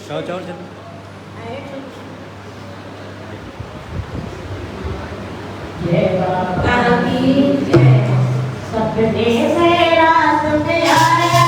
चलो चलो चलो। जय बाबा की जय, सपने में रात में आया।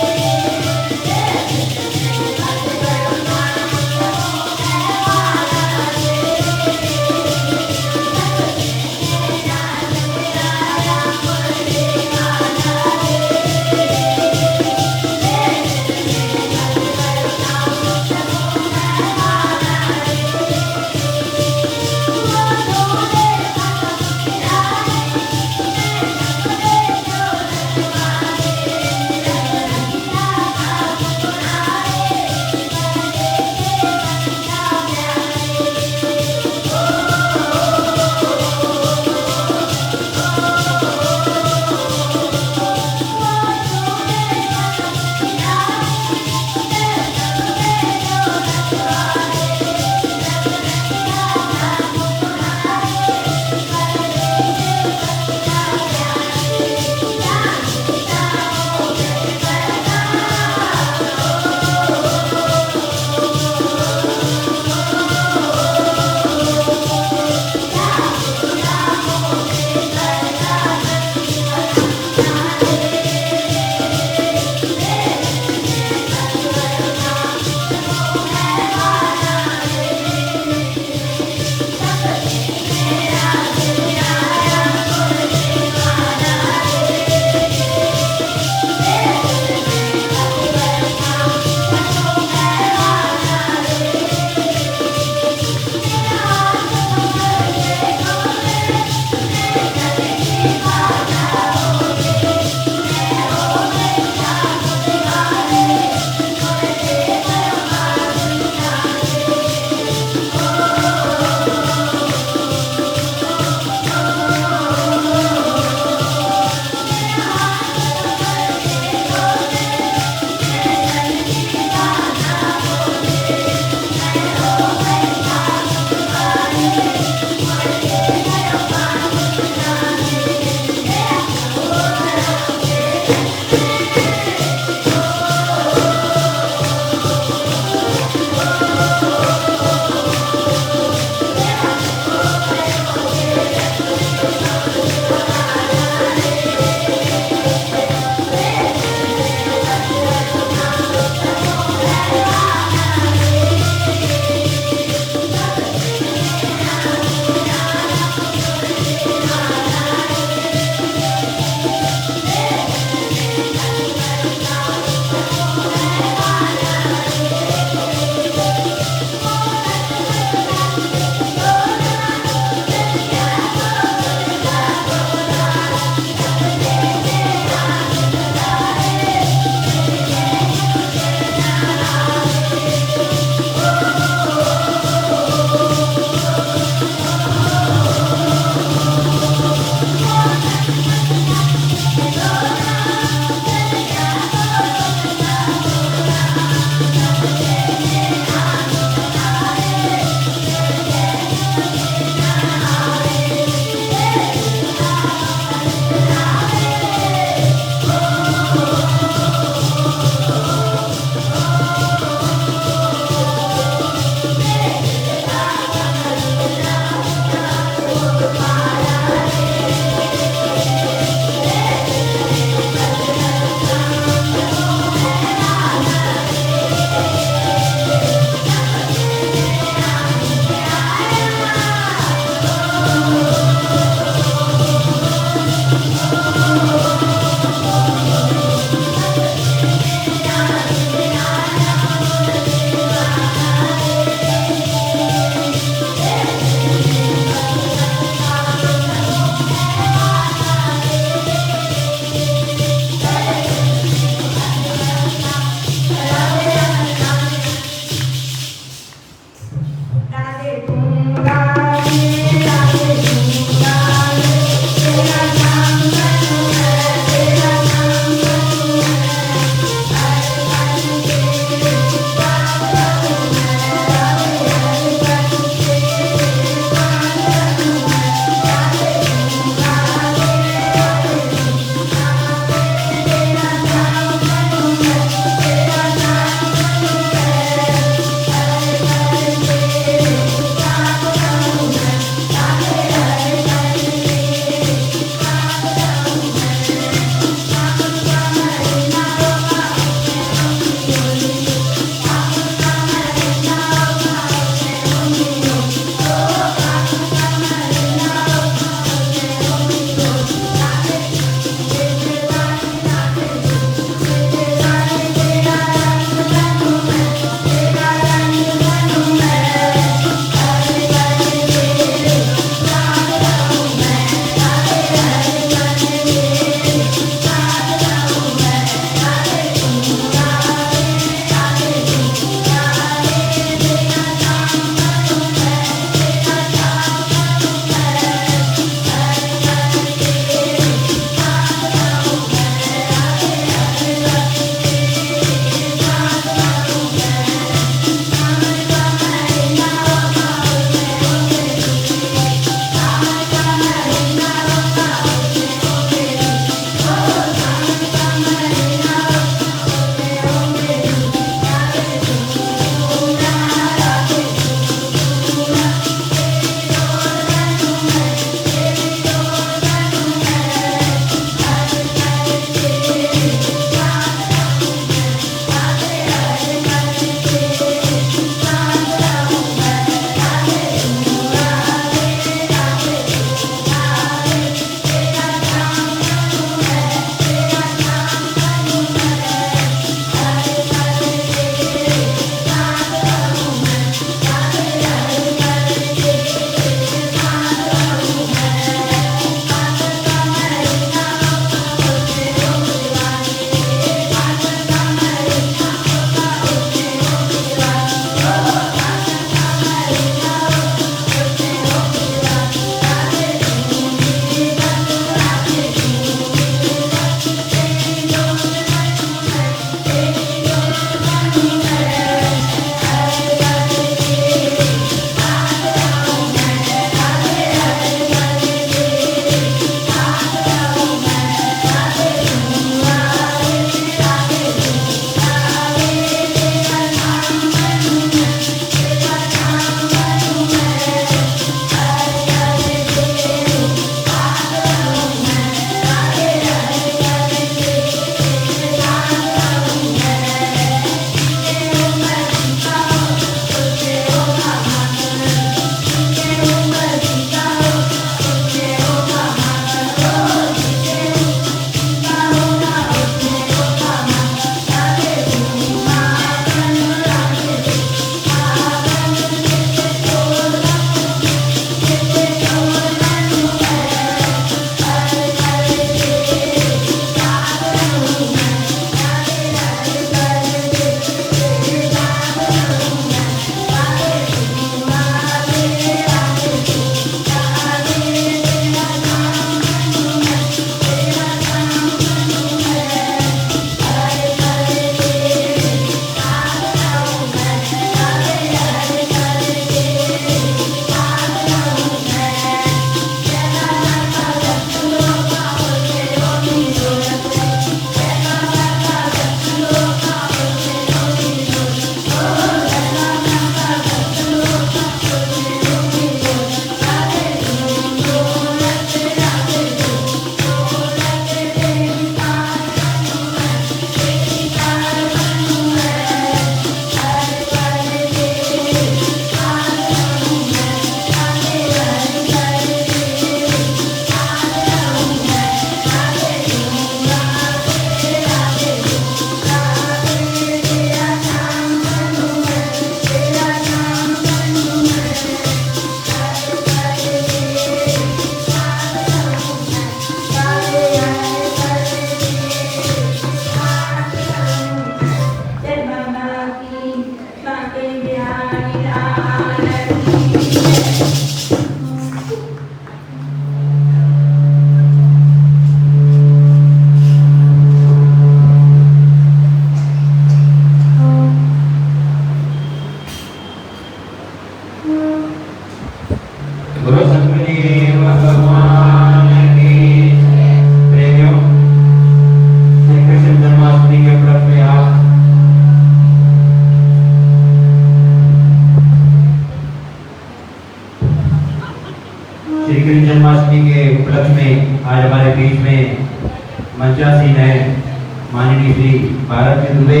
12 दिन हुए।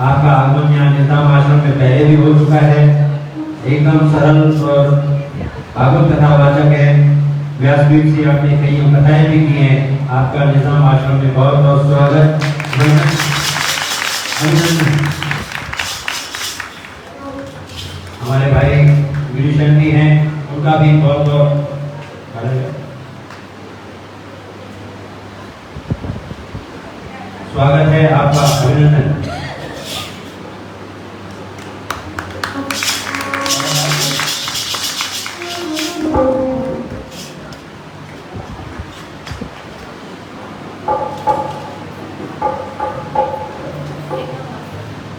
आपका आगमन यहाँ निजाम आश्रम में पहले भी हो चुका है। एकदम सरल और भागवत कथा वाचक है। व्यासपीठ से आपने कई कथाएं भी की हैं। आपका निजाम आश्रम में बहुत बहुत स्वागत। हमारे भाई विभूषण जी हैं, उनका भी बहुत बहुत स्वागत है, आपका अभिनंदन।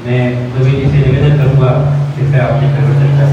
मैं सभी जी से निवेदन करूंगा कृपया अपने प्रवचन का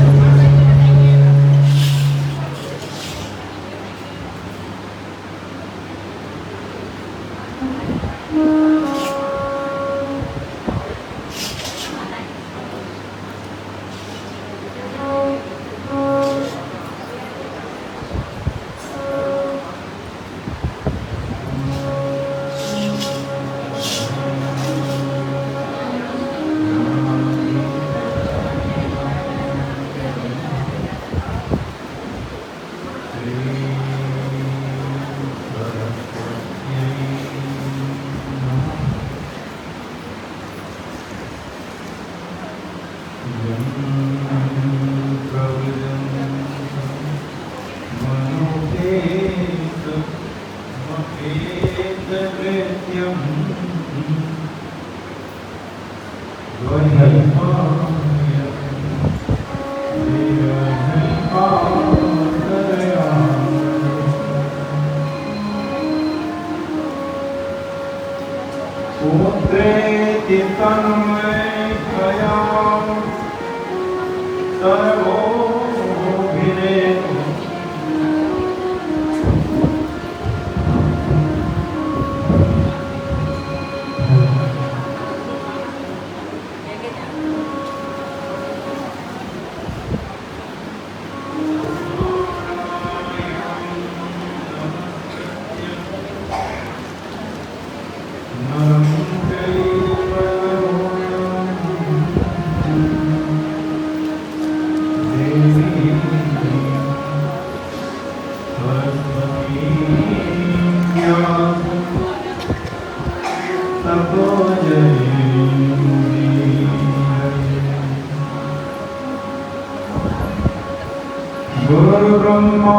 गुरु ब्रह्मा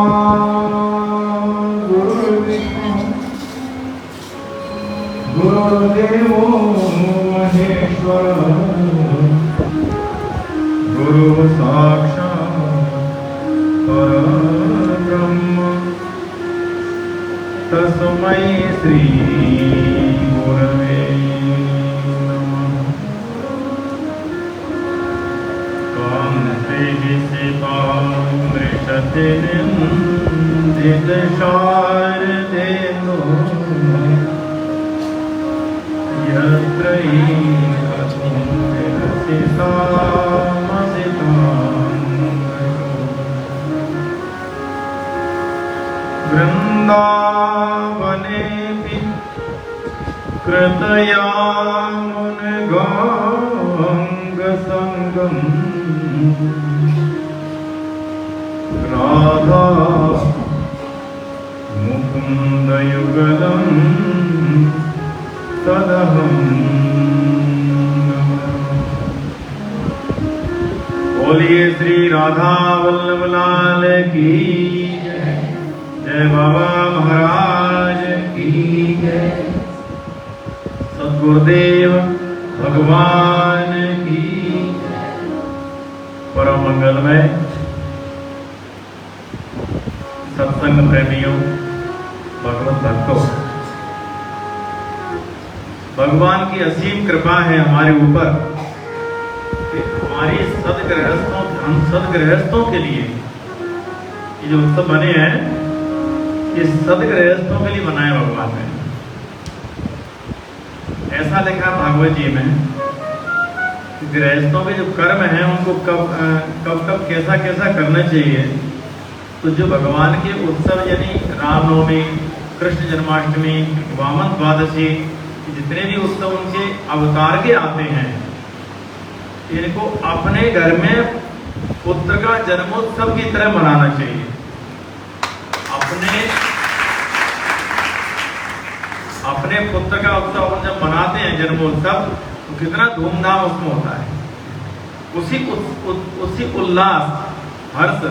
गुरु विष्णु गुरुदेवो महेश्वर गुरु साक्षात् परब्रह्म तस्मै श्री गुरवे नमः। शारदेन्दु यत्र वृन्दावनेऽपि कृतया मुनिगङ्गसङ्गम् राधा मुकुन्दयुगलं तदहं बोलिए श्री राधा वल्लभ लाल की जय। जय बाबा महाराज की जय। सद्गुरुदेव भगवान की जय। परम मंगलमय सत्संग प्रेमियों, भगवत भक्तों, भगवान की असीम कृपा है हमारे ऊपर कि हमारी हम सदगृहस्थों के लिए ये जो उत्सव बने हैं, ये सदगृहस्थों के लिए बनाए भगवान ने। ऐसा लिखा भागवत जी में कि गृहस्थों के जो कर्म हैं उनको कब कैसा कैसा करना चाहिए। तो जो भगवान के उत्सव यानी रामनवमी, कृष्ण जन्माष्टमी, वामन द्वादशी, कि जितने भी उत्सव उनके अवतार के आते हैं, इनको अपने घर में पुत्र का जन्मोत्सव की तरह मनाना चाहिए। अपने पुत्र का उत्सव जब मनाते हैं जन्मोत्सव, तो कितना धूमधाम उसमें होता है। उसी उल्लास, हर्ष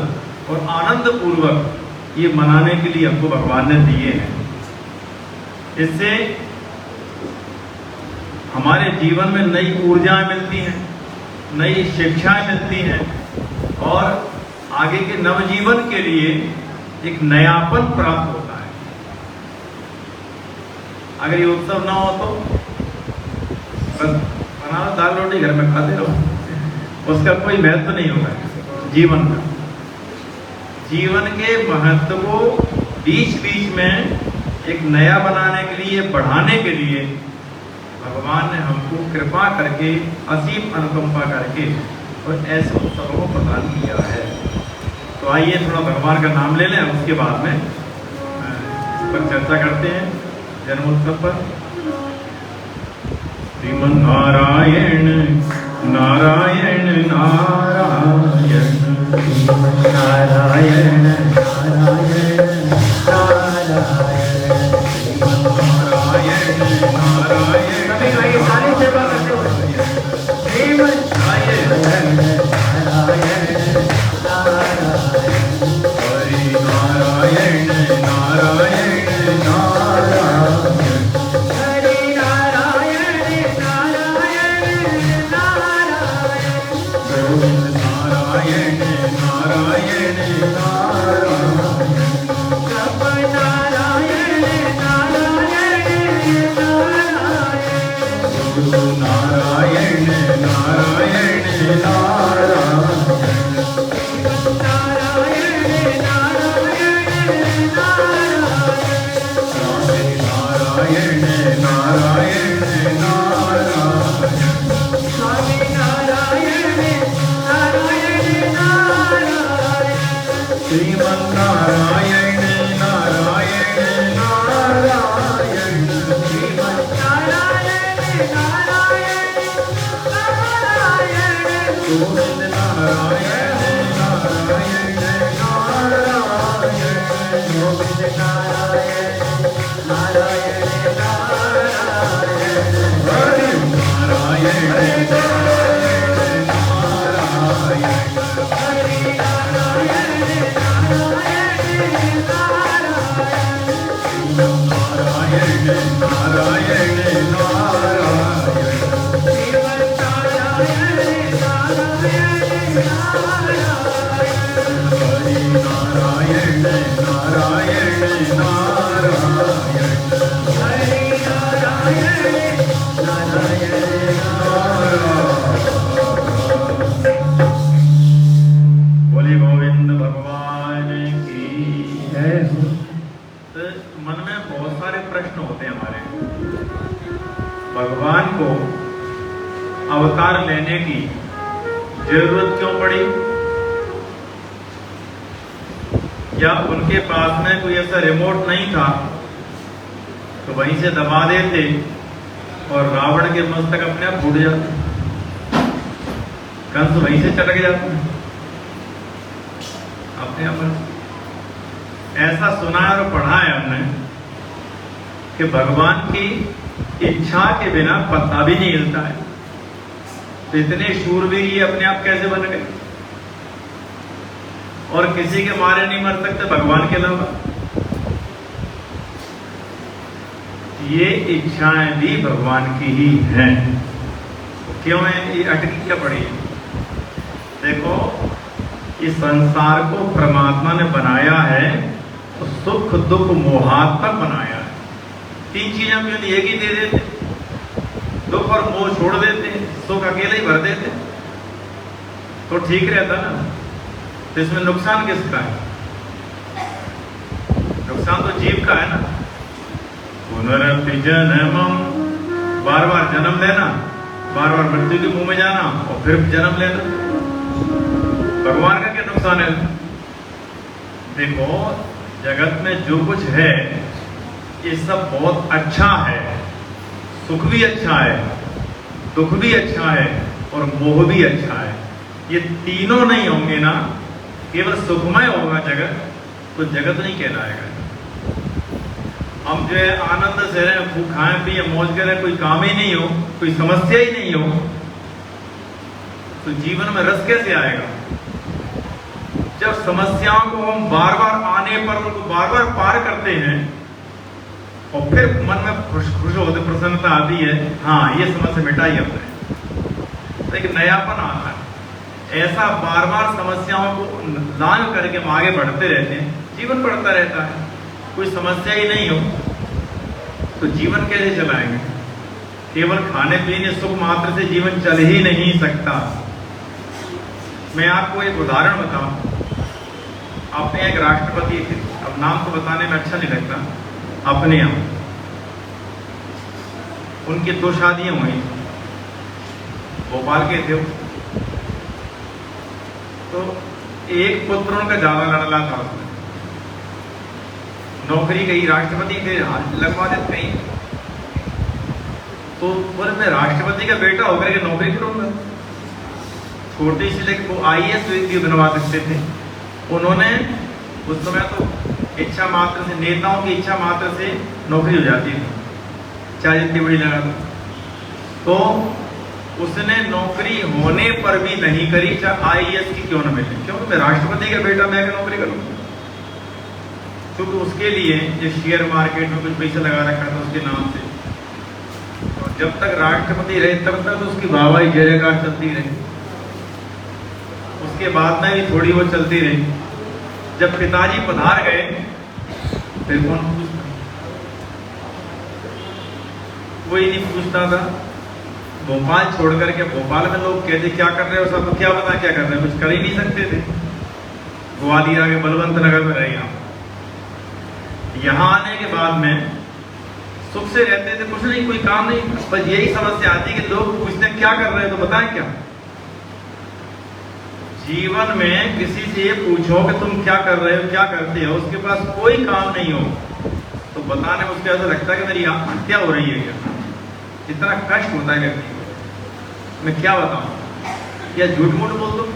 और आनंद पूर्वक ये मनाने के लिए हमको भगवान ने दिए हैं। इससे हमारे जीवन में नई ऊर्जाएं मिलती हैं, नई शिक्षाएं मिलती हैं और आगे के नवजीवन के लिए एक नयापन प्राप्त होता है। अगर ये उत्सव ना हो तो बस बना दाल रोटी घर में खाते रहो, उसका कोई महत्व नहीं होगा जीवन का। जीवन के महत्व को बीच बीच में एक नया बनाने के लिए, बढ़ाने के लिए भगवान ने हमको कृपा करके, असीम अनुकंपा करके और ऐसे उत्सवों को प्रदान किया है। तो आइए थोड़ा भगवान का नाम ले लें, उसके बाद में इस पर चर्चा करते हैं जन्मोत्सव पर। श्रीमन नारायण नारायण नारायण नारायण नारायण भगवान को अवतार लेने की जरूरत क्यों पड़ी? या उनके पास में कोई ऐसा रिमोट नहीं था तो वहीं से दबा देते और रावण के मस्तक अपने आप फूट जाते, कंस वहीं से चटक जाते अपने आप। ऐसा सुना है और पढ़ा है हमने कि भगवान की इच्छा के बिना पत्ता भी नहीं हिलता है। तो इतने शूरवीर ये अपने आप कैसे बन गए और किसी के मारे नहीं मर सकते भगवान के अलावा? ये इच्छाएं भी भगवान की ही हैं। क्यों है ये अटकी क्या पड़ी है? देखो, इस संसार को परमात्मा ने बनाया है तो सुख दुख मोहात्मक बनाया है। तीन चीजें क्यों नहीं एक ही दे देते? दुख और मोह छोड़ देते, सुख अकेले ही भर देते तो ठीक रहता ना। तो इसमें नुकसान किसका है? नुकसान तो जीव का है ना। पुनरपि जन्मम, बार बार जन्म लेना, बार बार मृत्यु के मुंह में जाना और फिर जन्म लेना, भगवान का क्या नुकसान है? देखो, जगत में जो कुछ है ये सब बहुत अच्छा है, सुख भी अच्छा है, दुख भी अच्छा है और मोह भी अच्छा है। ये तीनों नहीं होंगे ना, केवल सुखमय होगा जगत, तो जगत नहीं कहलाएगा। हम जो है आनंद से रहे, खूब खाएं पिए मौज करें, कोई काम ही नहीं हो, कोई समस्या ही नहीं हो, तो जीवन में रस कैसे आएगा? जब समस्याओं को हम बार बार आने पर उनको बार बार पार करते हैं और फिर मन में खुश होते, प्रसन्नता आती है, हाँ ये समस्या मिटाई हमने, तो एक नयापन आता है। ऐसा बार बार समस्याओं को लांघ करके हम आगे बढ़ते रहते हैं, जीवन बढ़ता रहता है। कोई समस्या ही नहीं हो तो जीवन कैसे चलाएंगे? केवल खाने पीने सुख मात्र से जीवन चल ही नहीं सकता। मैं आपको एक उदाहरण बताऊं। अपने एक राष्ट्रपति थे, अब नाम तो बताने में अच्छा नहीं लगता, अपने यहाँ उनकी 2 शादियां हुई, भोपाल के थे। तो एक पुत्र उनका ज्यादा लड़ला था, उसमें नौकरी गई, राष्ट्रपति थे, लगवा देते कहीं, तो पर मैं राष्ट्रपति का बेटा होकर के नौकरी करूंगा। छोटी सी लेकिन वो IAS भी बनवा सकते थे। उन्होंने उस समय तो इच्छा मात्र से, नेताओं की इच्छा मात्र से नौकरी हो जाती थी, चाहे जितनी बड़ी लगा दो। तो उसने नौकरी होने पर भी नहीं करी, चाहे IAS की क्यों न मिले, क्योंकि मैं राष्ट्रपति का बेटा, मैं नौकरी करूंगा। क्योंकि उसके लिए जो शेयर मार्केट में कुछ पैसा लगा रखा था उसके नाम से, तो जब तक राष्ट्रपति रहे तब तक तो उसकी वाहवाही जय जयकार चलती रही, उसके बाद में भी थोड़ी वो चलती रही। जब पिताजी पधार गए फिर कौन पूछता, कोई नहीं पूछता था। भोपाल छोड़ करके, भोपाल में लोग कहते क्या कर रहे हो सब, तो क्या पता क्या कर रहे हो, कुछ कर ही नहीं सकते थे। ग्वालियर के बलवंत नगर में रहे आप, यहाँ आने के बाद में सुख से रहते थे, कुछ नहीं, कोई काम नहीं, बस यही समस्या आती कि लोग पूछते क्या कर रहे हो, तो बताएं क्या। जीवन में किसी से ये पूछो कि तुम क्या कर रहे हो, क्या करते हो, उसके पास कोई काम नहीं हो तो बताने में उसको ऐसा लगता है कि मेरी हत्या हो रही है क्या, इतना कष्ट होता है व्यक्ति को। मैं क्या बताऊं, या झूठ मूठ बोल दो,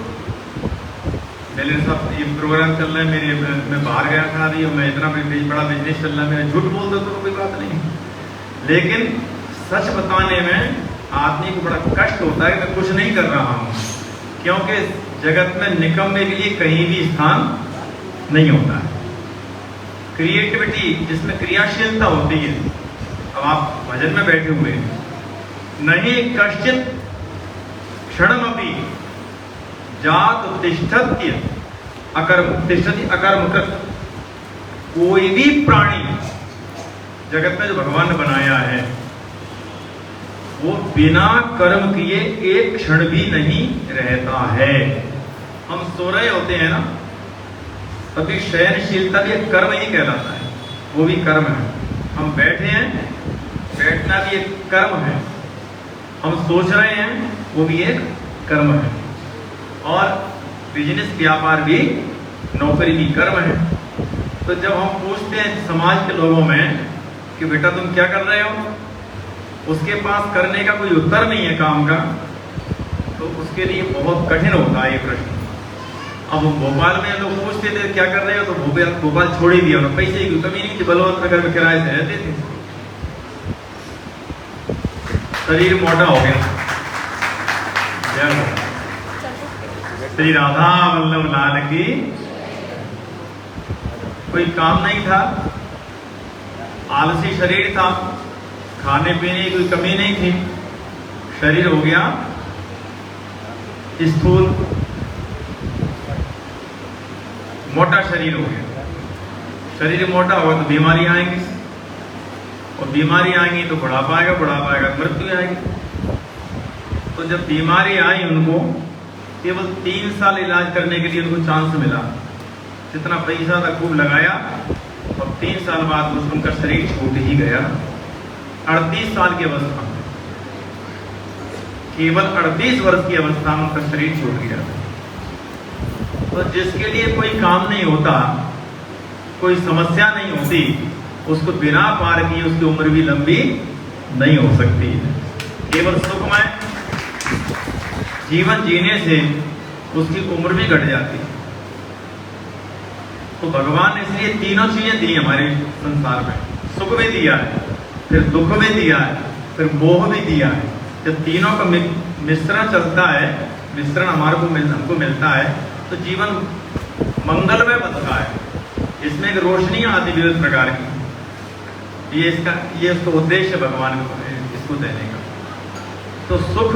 मेरे साथ ये प्रोग्राम चल रहा है, मैं बाहर गया था अभी, मैं इतना बड़ा बिजनेस चल रहा है, मैं झूठ बोल दो तो कोई बात नहीं, लेकिन सच बताने में आदमी को बड़ा कष्ट होता है कि मैं कुछ नहीं कर रहा हूं, क्योंकि जगत में निकम्मे के लिए कहीं भी स्थान नहीं होता है। क्रिएटिविटी जिसमें क्रियाशीलता होती है, अब आप भजन में बैठे हुए हैं, नहीं कश्चित क्षणमपि जात तिष्ठत्य तिष्ठति अकर्मकृत। कोई भी प्राणी जगत में जो भगवान ने बनाया है वो बिना कर्म किए एक क्षण भी नहीं रहता है। हम सो रहे होते हैं ना, तभी शयनशीलता भी एक कर्म ही कहलाता है, वो भी कर्म है। हम बैठे हैं, बैठना भी एक कर्म है। हम सोच रहे हैं, वो भी एक कर्म है। और बिजनेस व्यापार भी, नौकरी भी कर्म है। तो जब हम पूछते हैं समाज के लोगों में कि बेटा तुम क्या कर रहे हो, उसके पास करने का कोई उत्तर नहीं है काम का, तो उसके लिए बहुत कठिन होता है ये प्रश्न। अब भोपाल में लोग पूछते थे क्या कर रहे हो, तो भोपाल छोड़ ही दिया, पैसे की कमी नहीं थी, बलवंत नगर में किराए से रहते थे। शरीर मोटा हो गया। श्री राधा वल्लभ लाल की। कोई काम नहीं था, आलसी शरीर था, खाने पीने की कोई कमी नहीं थी, शरीर हो गया स्थूल, मोटा शरीर हो गया। शरीर मोटा होगा तो बीमारी आएंगी, और बीमारी आएंगी तो बुढ़ापा आएगा, बुढ़ापा आएगा मृत्यु आएगी। तो जब बीमारी आई उनको केवल 3 साल इलाज करने के लिए उनको चांस मिला, जितना पैसा था खूब लगाया, और 3 साल बाद उनका शरीर छूट ही गया। 38 साल की अवस्था में, केवल 38 वर्ष की अवस्था में उनका शरीर छूट गया। तो जिसके लिए कोई काम नहीं होता, कोई समस्या नहीं होती, उसको बिना पार किए उसकी उम्र भी लंबी नहीं हो सकती। केवल सुखमय जीवन जीने से उसकी उम्र भी घट जाती है। तो भगवान ने इसलिए तीनों चीजें दी हमारे संसार में, सुख भी दिया है, फिर दुख भी दिया है, फिर मोह भी दिया है। जब तीनों का मिश्रण चलता है, मिश्रण हमको मिलता है, तो जीवन मंगलमय बनता है। इसमें एक रोशनी आती विविध प्रकार की। ये उसका उद्देश्य भगवान का इसको देने का। तो सुख,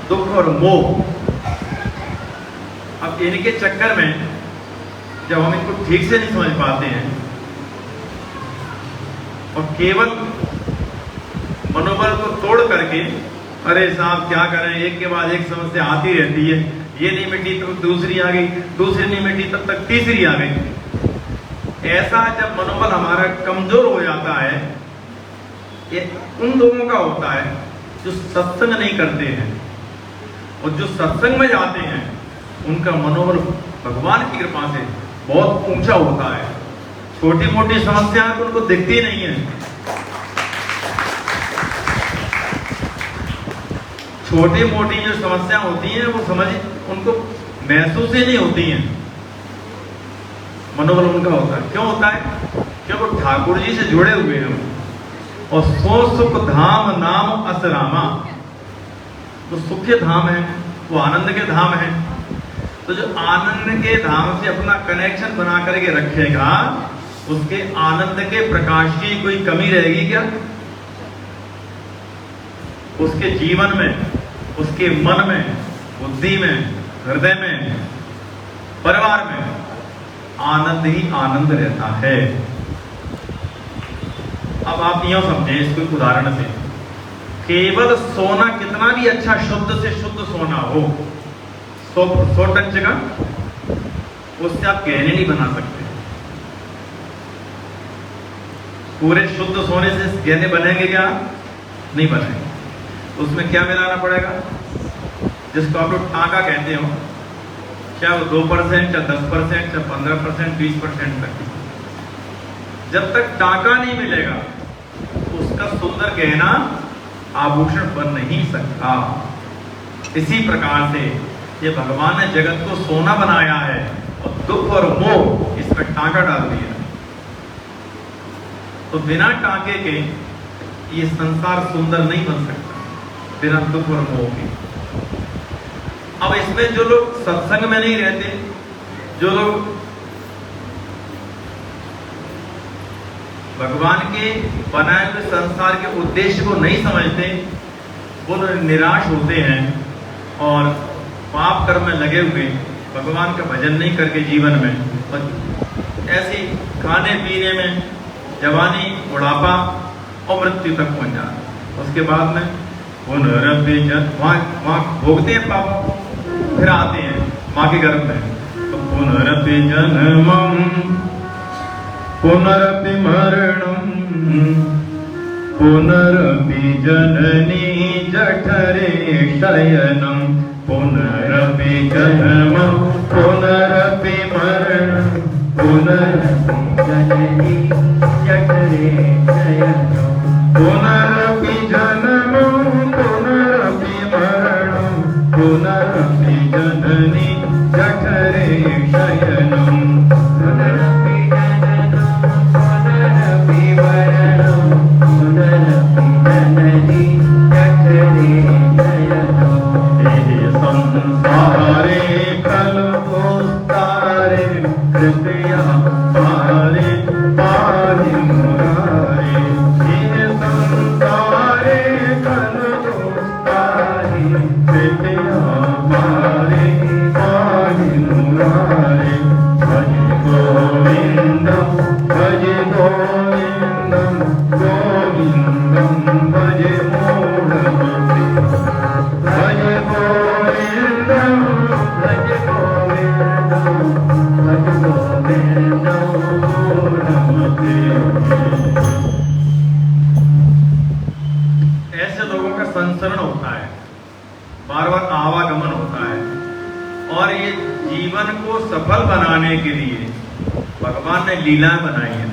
दुख और मोह, अब इनके चक्कर में जब हम इनको ठीक से नहीं समझ पाते हैं और केवल मनोबल को तोड़ करके अरे साहब क्या करें, एक के बाद एक समस्या आती रहती है, ये नहीं मिटी तो दूसरी आ गई, दूसरी नहीं मिटी तब तक तीसरी आ गई। ऐसा जब मनोबल हमारा कमजोर हो जाता है, ये उन लोगों का होता है जो सत्संग नहीं करते हैं, और जो सत्संग में जाते हैं उनका मनोबल भगवान की कृपा से बहुत ऊंचा होता है। छोटी मोटी समस्याएं तो उनको दिखती नहीं है, छोटी मोटी जो समस्या होती हैं वो समझ उनको महसूस ही नहीं होती हैं। मनोबल उनका होता है। क्यों होता है? क्योंकि ठाकुर जी से जुड़े हुए हैं और सो सुख धाम नाम असरामा। तो सुख के धाम है, वो आनंद के धाम है। तो जो आनंद के धाम से अपना कनेक्शन बना करके रखेगा, उसके आनंद के प्रकाश की कोई कमी रहेगी क्या? उसके जीवन में, उसके मन में, बुद्धि में, हृदय में, परिवार में आनंद ही आनंद रहता है। अब आप यूं समझे इसको उदाहरण से, केवल सोना कितना भी अच्छा शुद्ध से शुद्ध सोना हो, 100 टन का, उससे आप गहने नहीं बना सकते। पूरे शुद्ध सोने से गहने बनेंगे क्या? नहीं बनेंगे। उसमें क्या मिलाना पड़ेगा? जिसको आप लोग टाका कहते हो, चाहे वो 2%, चाहे 10%, चाहे 15%, 20% तक। जब तक टाका नहीं मिलेगा उसका सुंदर गहना आभूषण बन नहीं सकता। इसी प्रकार से ये भगवान ने जगत को सोना बनाया है और दुख और मोह इसमें टाका डाल दिया। तो बिना टाके के ये संसार सुंदर नहीं बन सकता, बिना दुख और मोह के। अब इसमें जो लोग सत्संग में नहीं रहते, जो लोग भगवान के बनाए हुए संसार के उद्देश्य को नहीं समझते, वो निराश होते हैं और पाप कर्म में लगे हुए भगवान का भजन नहीं करके जीवन में, और ऐसी खाने पीने में जवानी, बुढ़ापा और मृत्यु तक पहुंच जाते। उसके बाद में पुनरपि वहां भोगते हैं पाप, फिर आते हैं माँ के गर्भ में। तो पुनरपि जन्मं पुनरपि मरणं पुनरपि जननी जठरे शयनं पुनरपि जन्मं पुनरपि मरणं पुनरपि जननी जठरे शयनं पुनरपि जन्मं पुनरपि मरणं पुनरपि जननी जठरे शयनं पुनरपि संसारे कल्पोस्तारे कृपया पारे पाहि मुरारे। ये संसारे कल्पोस्तारे कृपया पारे पाहि मुरारे। भज गोविंदम भज गोविंदम गोविंदम भज मूढ़मते। भज गोविंदम भज गोविंदम भज गोविंदम मूढ़मते। ऐसे लोगों का संसरण होता है, बार बार आवागमन होता है, और ये जीवन को सफल बनाने के लिए भगवान ने लीलाएं बनाई है।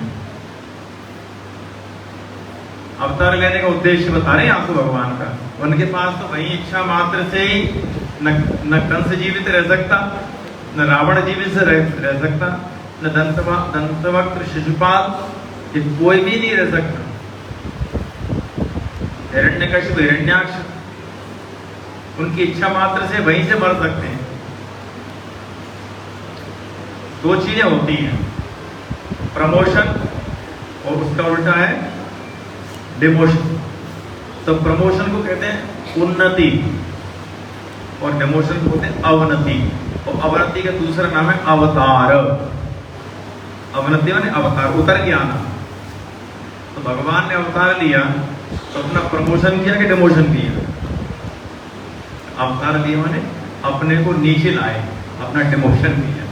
अवतार लेने का उद्देश्य बता रहे हैं आपको भगवान का। उनके पास तो वही इच्छा मात्र से ही न कंस जीवित रह सकता, न रावण जीवित रह सकता, न दंतवक्त्र शिशुपाल, ये कोई भी नहीं रह सकता। हिरण्यकशिपु हिरण्याक्ष उनकी इच्छा मात्र से वहीं से मर सकते हैं। दो चीजें होती हैं, प्रमोशन और उसका उल्टा है डिमोशन। तो प्रमोशन को कहते हैं उन्नति और डिमोशन को कहते हैं अवनति, और अवनति का दूसरा नाम है अवतार। अवनति माने अवतार, उतर के आना। तो भगवान ने अवतार लिया तो अपना प्रमोशन किया कि डिमोशन किया? अवतार लिया माने अपने को नीचे लाए, अपना डिमोशन किया।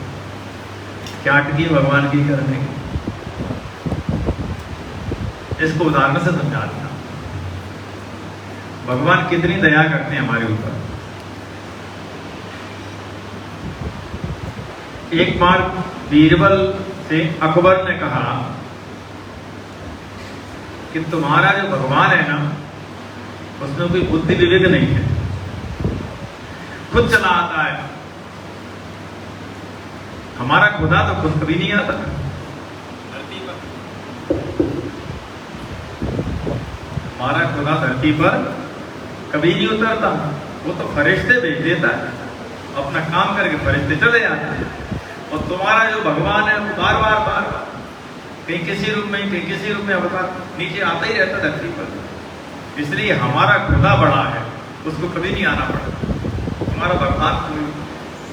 क्या अटकी भगवान की करने की? इसको उदाहरण से समझा दिया। भगवान कितनी दया करते हैं हमारे ऊपर। एक बार बीरबल से अकबर ने कहा कि तुम्हारा जो भगवान है ना, उसमें कोई बुद्धि विवेक नहीं है, खुद चला आता है। हमारा खुदा तो खुद कभी नहीं आता धरती पर। हमारा खुदा धरती पर कभी नहीं उतरता, वो तो फरिश्ते भेज देता है, अपना काम करके फरिश्ते चले आते हैं। और तुम्हारा जो भगवान है वो बार बार कहीं किसी रूप में कहीं किसी रूप में अवतार नीचे आता ही रहता धरती पर। इसलिए हमारा खुदा बड़ा है, उसको कभी नहीं आना पड़ता। हमारा भगवान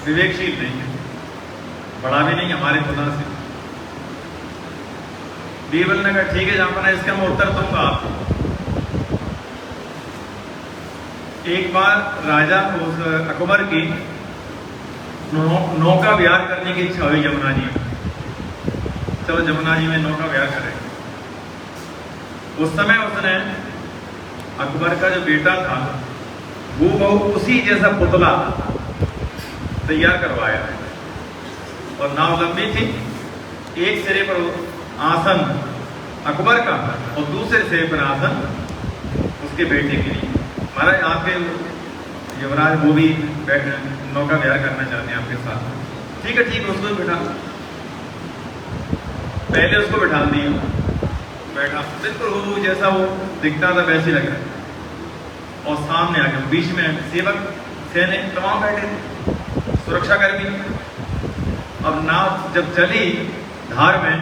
विवेकशील नहीं है, बड़ा भी नहीं हमारे खुदा से। बीरबल ने कहा ठीक है जापना, इसका मैं उत्तर दूंगा आपको। एक बार राजा उस अकबर की नौका विहार करने की इच्छा हुई यमुना जी में। चलो यमुना जी में नौका विहार करें। उस समय उसने अकबर का जो बेटा था वो बहु उसी जैसा पुतला तैयार करवाया है, और नाव लंबी थी। एक सिरे पर आसन अकबर का और दूसरे सिरे पर आसन उसके बेटे के लिए। महाराज आपके युवराज वो भी नौका विहार करना चाहते हैं आपके साथ। ठीक है उसको बिठा, पहले उसको बिठा दिया, बैठा बिल्कुल वो जैसा वो दिखता था वैसे लग रहा है। और सामने आके बीच में सेवक सैनिक तमाम बैठे थे, सुरक्षाकर्मी। अब नाव जब चली धार में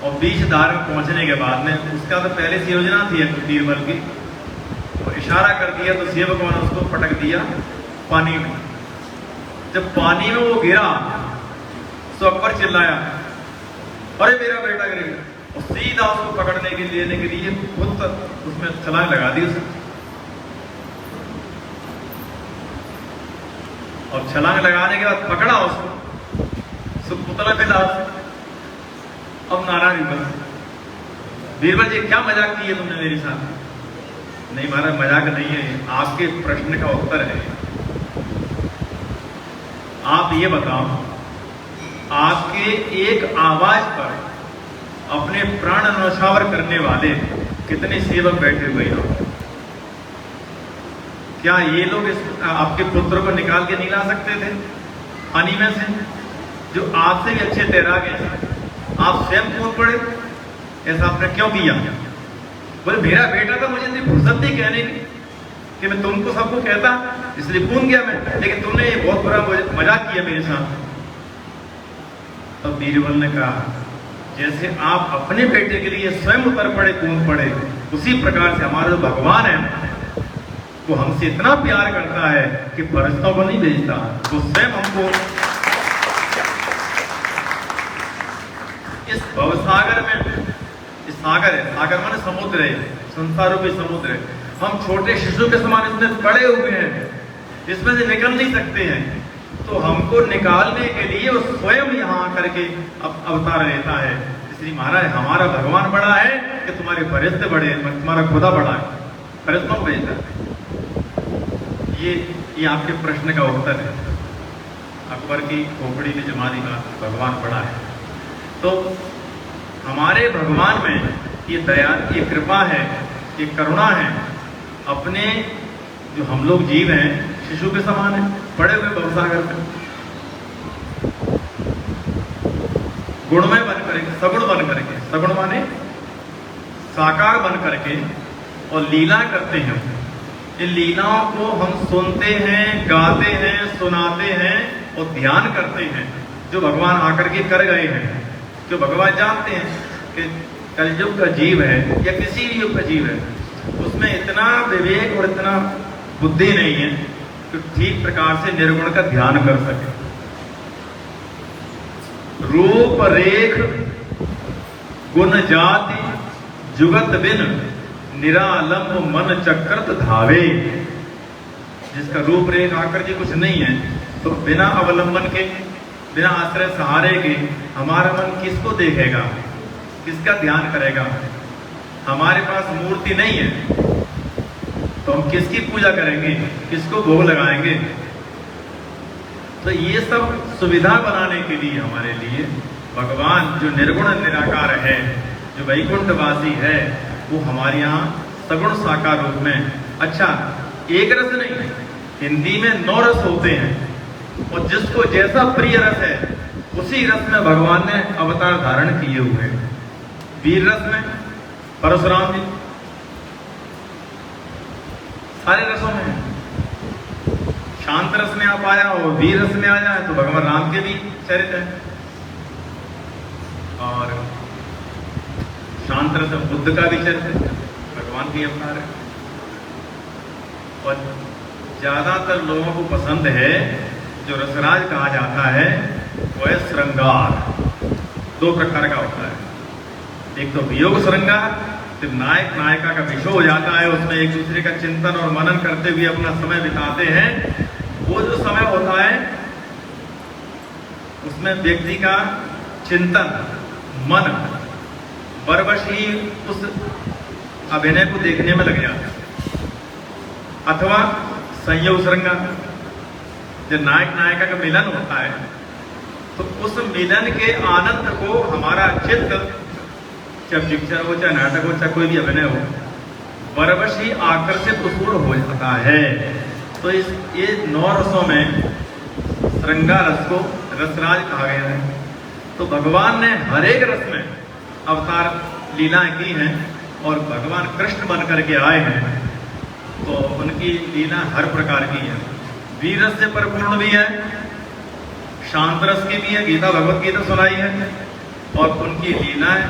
और बीच धार में पहुंचने के बाद में उसका तो पहले से योजना थी बीरबल की, तो इशारा कर दिया तो सेवकों ने उसको पटक दिया पानी में। जब पानी में वो गिरा तो अकबर चिल्लाया अरे मेरा बेटा गिरेगा, और सीधा उसको पकड़ने के लेने के लिए खुद उसमें छलांग लगा दी उसने। और छलांग लगाने के बाद पकड़ा उसको, पुतला पे लाश। अब नाराज बीरबल जी क्या मजाक की है तुमने मेरे साथ? नहीं महाराज मजाक नहीं है, आपके प्रश्न का उत्तर है। आप ये बताओ, आपके एक आवाज पर अपने प्राण न्यौछावर करने वाले कितने सेवक बैठे हुए हैं? क्या ये लोग आपके पुत्र को निकाल के नहीं ला सकते थे पानी में से, जो आपसे भी अच्छे तैराक हैं? आप स्वयं कूद पड़े, ऐसा आपने क्यों किया? बोले मेरा बेटा था, मुझे इतनी फुर्सत नहीं कहने की कि मैं तुमको सबको कहता, इसलिए कूद गया मैं, लेकिन तुमने ये बहुत बुरा मजाक किया मेरे साथ। तो बीरबल ने कहा जैसे आप अपने बेटे के लिए स्वयं उतर पड़े, कूद पड़े, उसी प्रकार से हमारा जो भगवान है वो हमसे इतना प्यार करता है कि फरिश्तों को नहीं भेजता, वो स्वयं हमको इस भवसागर में, इस सागर है, सागर माने समुद्र है, संसार रूपी समुद्र है, हम छोटे शिशु के समान इसमें पड़े हुए हैं, इसमें से निकल नहीं सकते हैं। तो हमको निकालने के लिए वो स्वयं यहाँ करके अवतार लेता है। इसलिए महाराज हमारा भगवान बड़ा है कि तुम्हारे फरिश्ते बड़े हैं, तुम्हारा खुदा बड़ा है, फरिश्तों को भेजता है। ये आपके प्रश्न का उत्तर है। अकबर की खोपड़ी में जमा दी का भगवान बड़ा है। तो हमारे भगवान में ये दया, ये कृपा है ये करुणा है। अपने जो हम लोग जीव हैं शिशु के समान है, पड़े हुए भवसागर में, गुणमय बन करके, सगुण बन करके, सगुण माने साकार बन करके और लीला करते हैं। इन लीलाओं को हम सुनते हैं, गाते हैं, सुनाते हैं और ध्यान करते हैं जो भगवान आकर के कर गए हैं। जो भगवान जानते हैं कि कलयुग का जीव है या किसी भी युग का जीव है, उसमें इतना विवेक और इतना बुद्धि नहीं है कि ठीक प्रकार से निर्गुण का ध्यान कर सके। रूप रेख गुण जाति जुगत बिन निरालंब मन चक्रत धावे। जिसका रूप रेख आकृति कुछ नहीं है, तो बिना अवलंबन के, बिना आश्रय सहारे के हमारा मन किसको देखेगा, किसका ध्यान करेगा। हमारे पास मूर्ति नहीं है तो हम किसकी पूजा करेंगे, किसको भोग लगाएंगे। तो ये सब सुविधा बनाने के लिए हमारे लिए भगवान जो निर्गुण निराकार है, जो वैकुंठवासी है, वो हमारे यहाँ सगुण साकार रूप में। अच्छा, एक रस नहीं, हिंदी में 9 रस होते हैं और जिसको जैसा प्रिय रस है उसी रस में भगवान ने अवतार धारण किए हुए हैं। वीर रस में परशुराम जी, सारे रसों में। शांत रस में आप आया और वीर रस में आ जाए तो भगवान राम के भी चरित्र है। और शांत रस में बुद्ध का भी चरित्र है, भगवान की अवतार है। और ज्यादातर लोगों को पसंद है जो रसराज कहा जाता है वो है श्रृंगार। 2 प्रकार का होता है, एक तो वियोग श्रृंगार, जब नायक नायिका का विषय हो जाता है, उसमें एक दूसरे का चिंतन और मनन करते हुए अपना समय बिताते हैं। वो जो समय होता है उसमें व्यक्ति का चिंतन, मन बरबस ही उस अभिनय को देखने में लग जाता है। अथवा संयोग श्रृंगार, जब नायक नायिका का मिलन होता है तो उस मिलन के आनंद को हमारा चित्त, चाहे पिक्चर हो, चाहे नाटक हो, चाहे कोई भी अभिनय हो, बरबस ही आकर्षित उसूल हो जाता है। तो ये 9 रसों में श्रृंगार रस को रसराज कहा गया है। तो भगवान ने हर एक रस में अवतार लीलाएं की हैं और भगवान कृष्ण बन करके आए हैं, तो उनकी लीला हर प्रकार की है। वीर रस से परिपूर्ण भी है, शांत रस की भी है, गीता भगवत गीता सुनाई है, और उनकी लीलाएं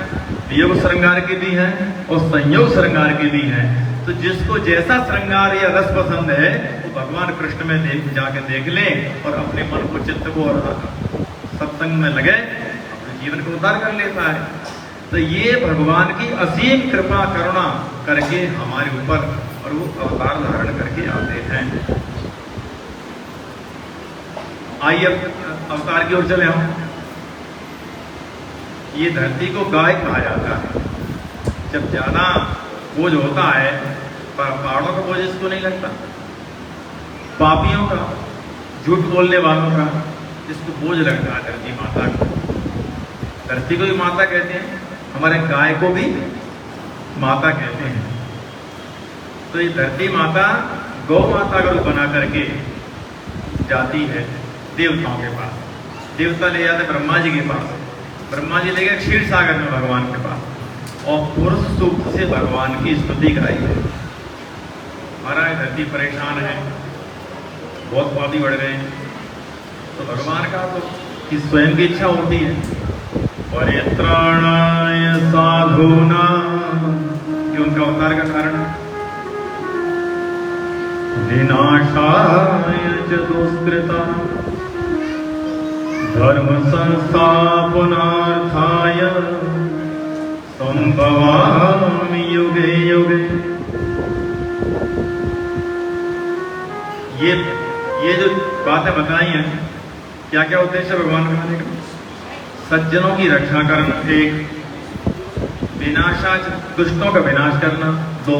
वियोग श्रृंगार की भी है और संयोग श्रृंगार की भी है। तो जिसको जैसा श्रृंगार या रस पसंद है वो भगवान कृष्ण में जाके देख ले और अपने मन को, चित्त को और सत्संग में लगे, अपने जीवन को उद्धार कर लेता है। तो ये भगवान की असीम कृपा करुणा करके हमारे ऊपर, और वो अवतार धारण करके आते हैं। आइए अवतार की ओर चले हम। ये धरती को गाय कहा जाता है। जब ज्यादा बोझ होता है, पहाड़ों का बोझ इसको नहीं लगता, पापियों का, झूठ बोलने वालों का इसको बोझ लगता है धरती माता को। धरती को भी माता कहते हैं, हमारे गाय को भी माता कहते हैं। तो ये धरती माता गौ माता का रूप बना करके जाती है देवताओं के पास। देवता ले जाते ब्रह्मा जी के पास, ब्रह्मा जी ले गए क्षीर सागर में भगवान के पास, और पुरुष सूक्त से भगवान की स्तुति कराई है। महाराज धरती परेशान है, बहुत पापी बढ़ गए हैं, तो भगवान का तो कि स्वयं की इच्छा होती है, परित्राणाय साधूनां, ये उनका अवतार का कारण है, विनाशाय च दुष्कृतां, धर्म संस्थापनार्थाय संभवामि युगे युगे। ये जो बातें बताई हैं, क्या क्या उद्देश्य भगवान का बताने का? सज्जनों की रक्षा करना 1, विनाशाच दुष्टों का विनाश करना 2,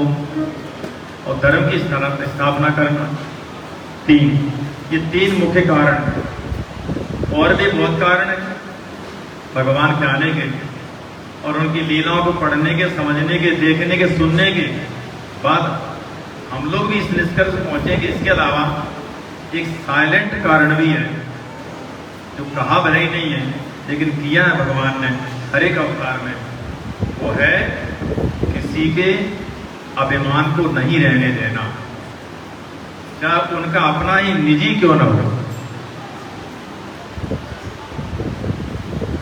और धर्म की स्थापना करना 3। ये 3 मुख्य कारण हैं। और भी बहुत कारण है भगवान के आने के, और उनकी लीलाओं को पढ़ने के, समझने के, देखने के, सुनने के, बात हम लोग भी इस निष्कर्ष पहुंचे कि इसके अलावा एक साइलेंट कारण भी है जो कहा भले ही नहीं है लेकिन किया है भगवान ने हर एक अवतार में। वो है किसी के अभिमान को नहीं रहने देना, चाहे उनका अपना ही निजी क्यों न हो।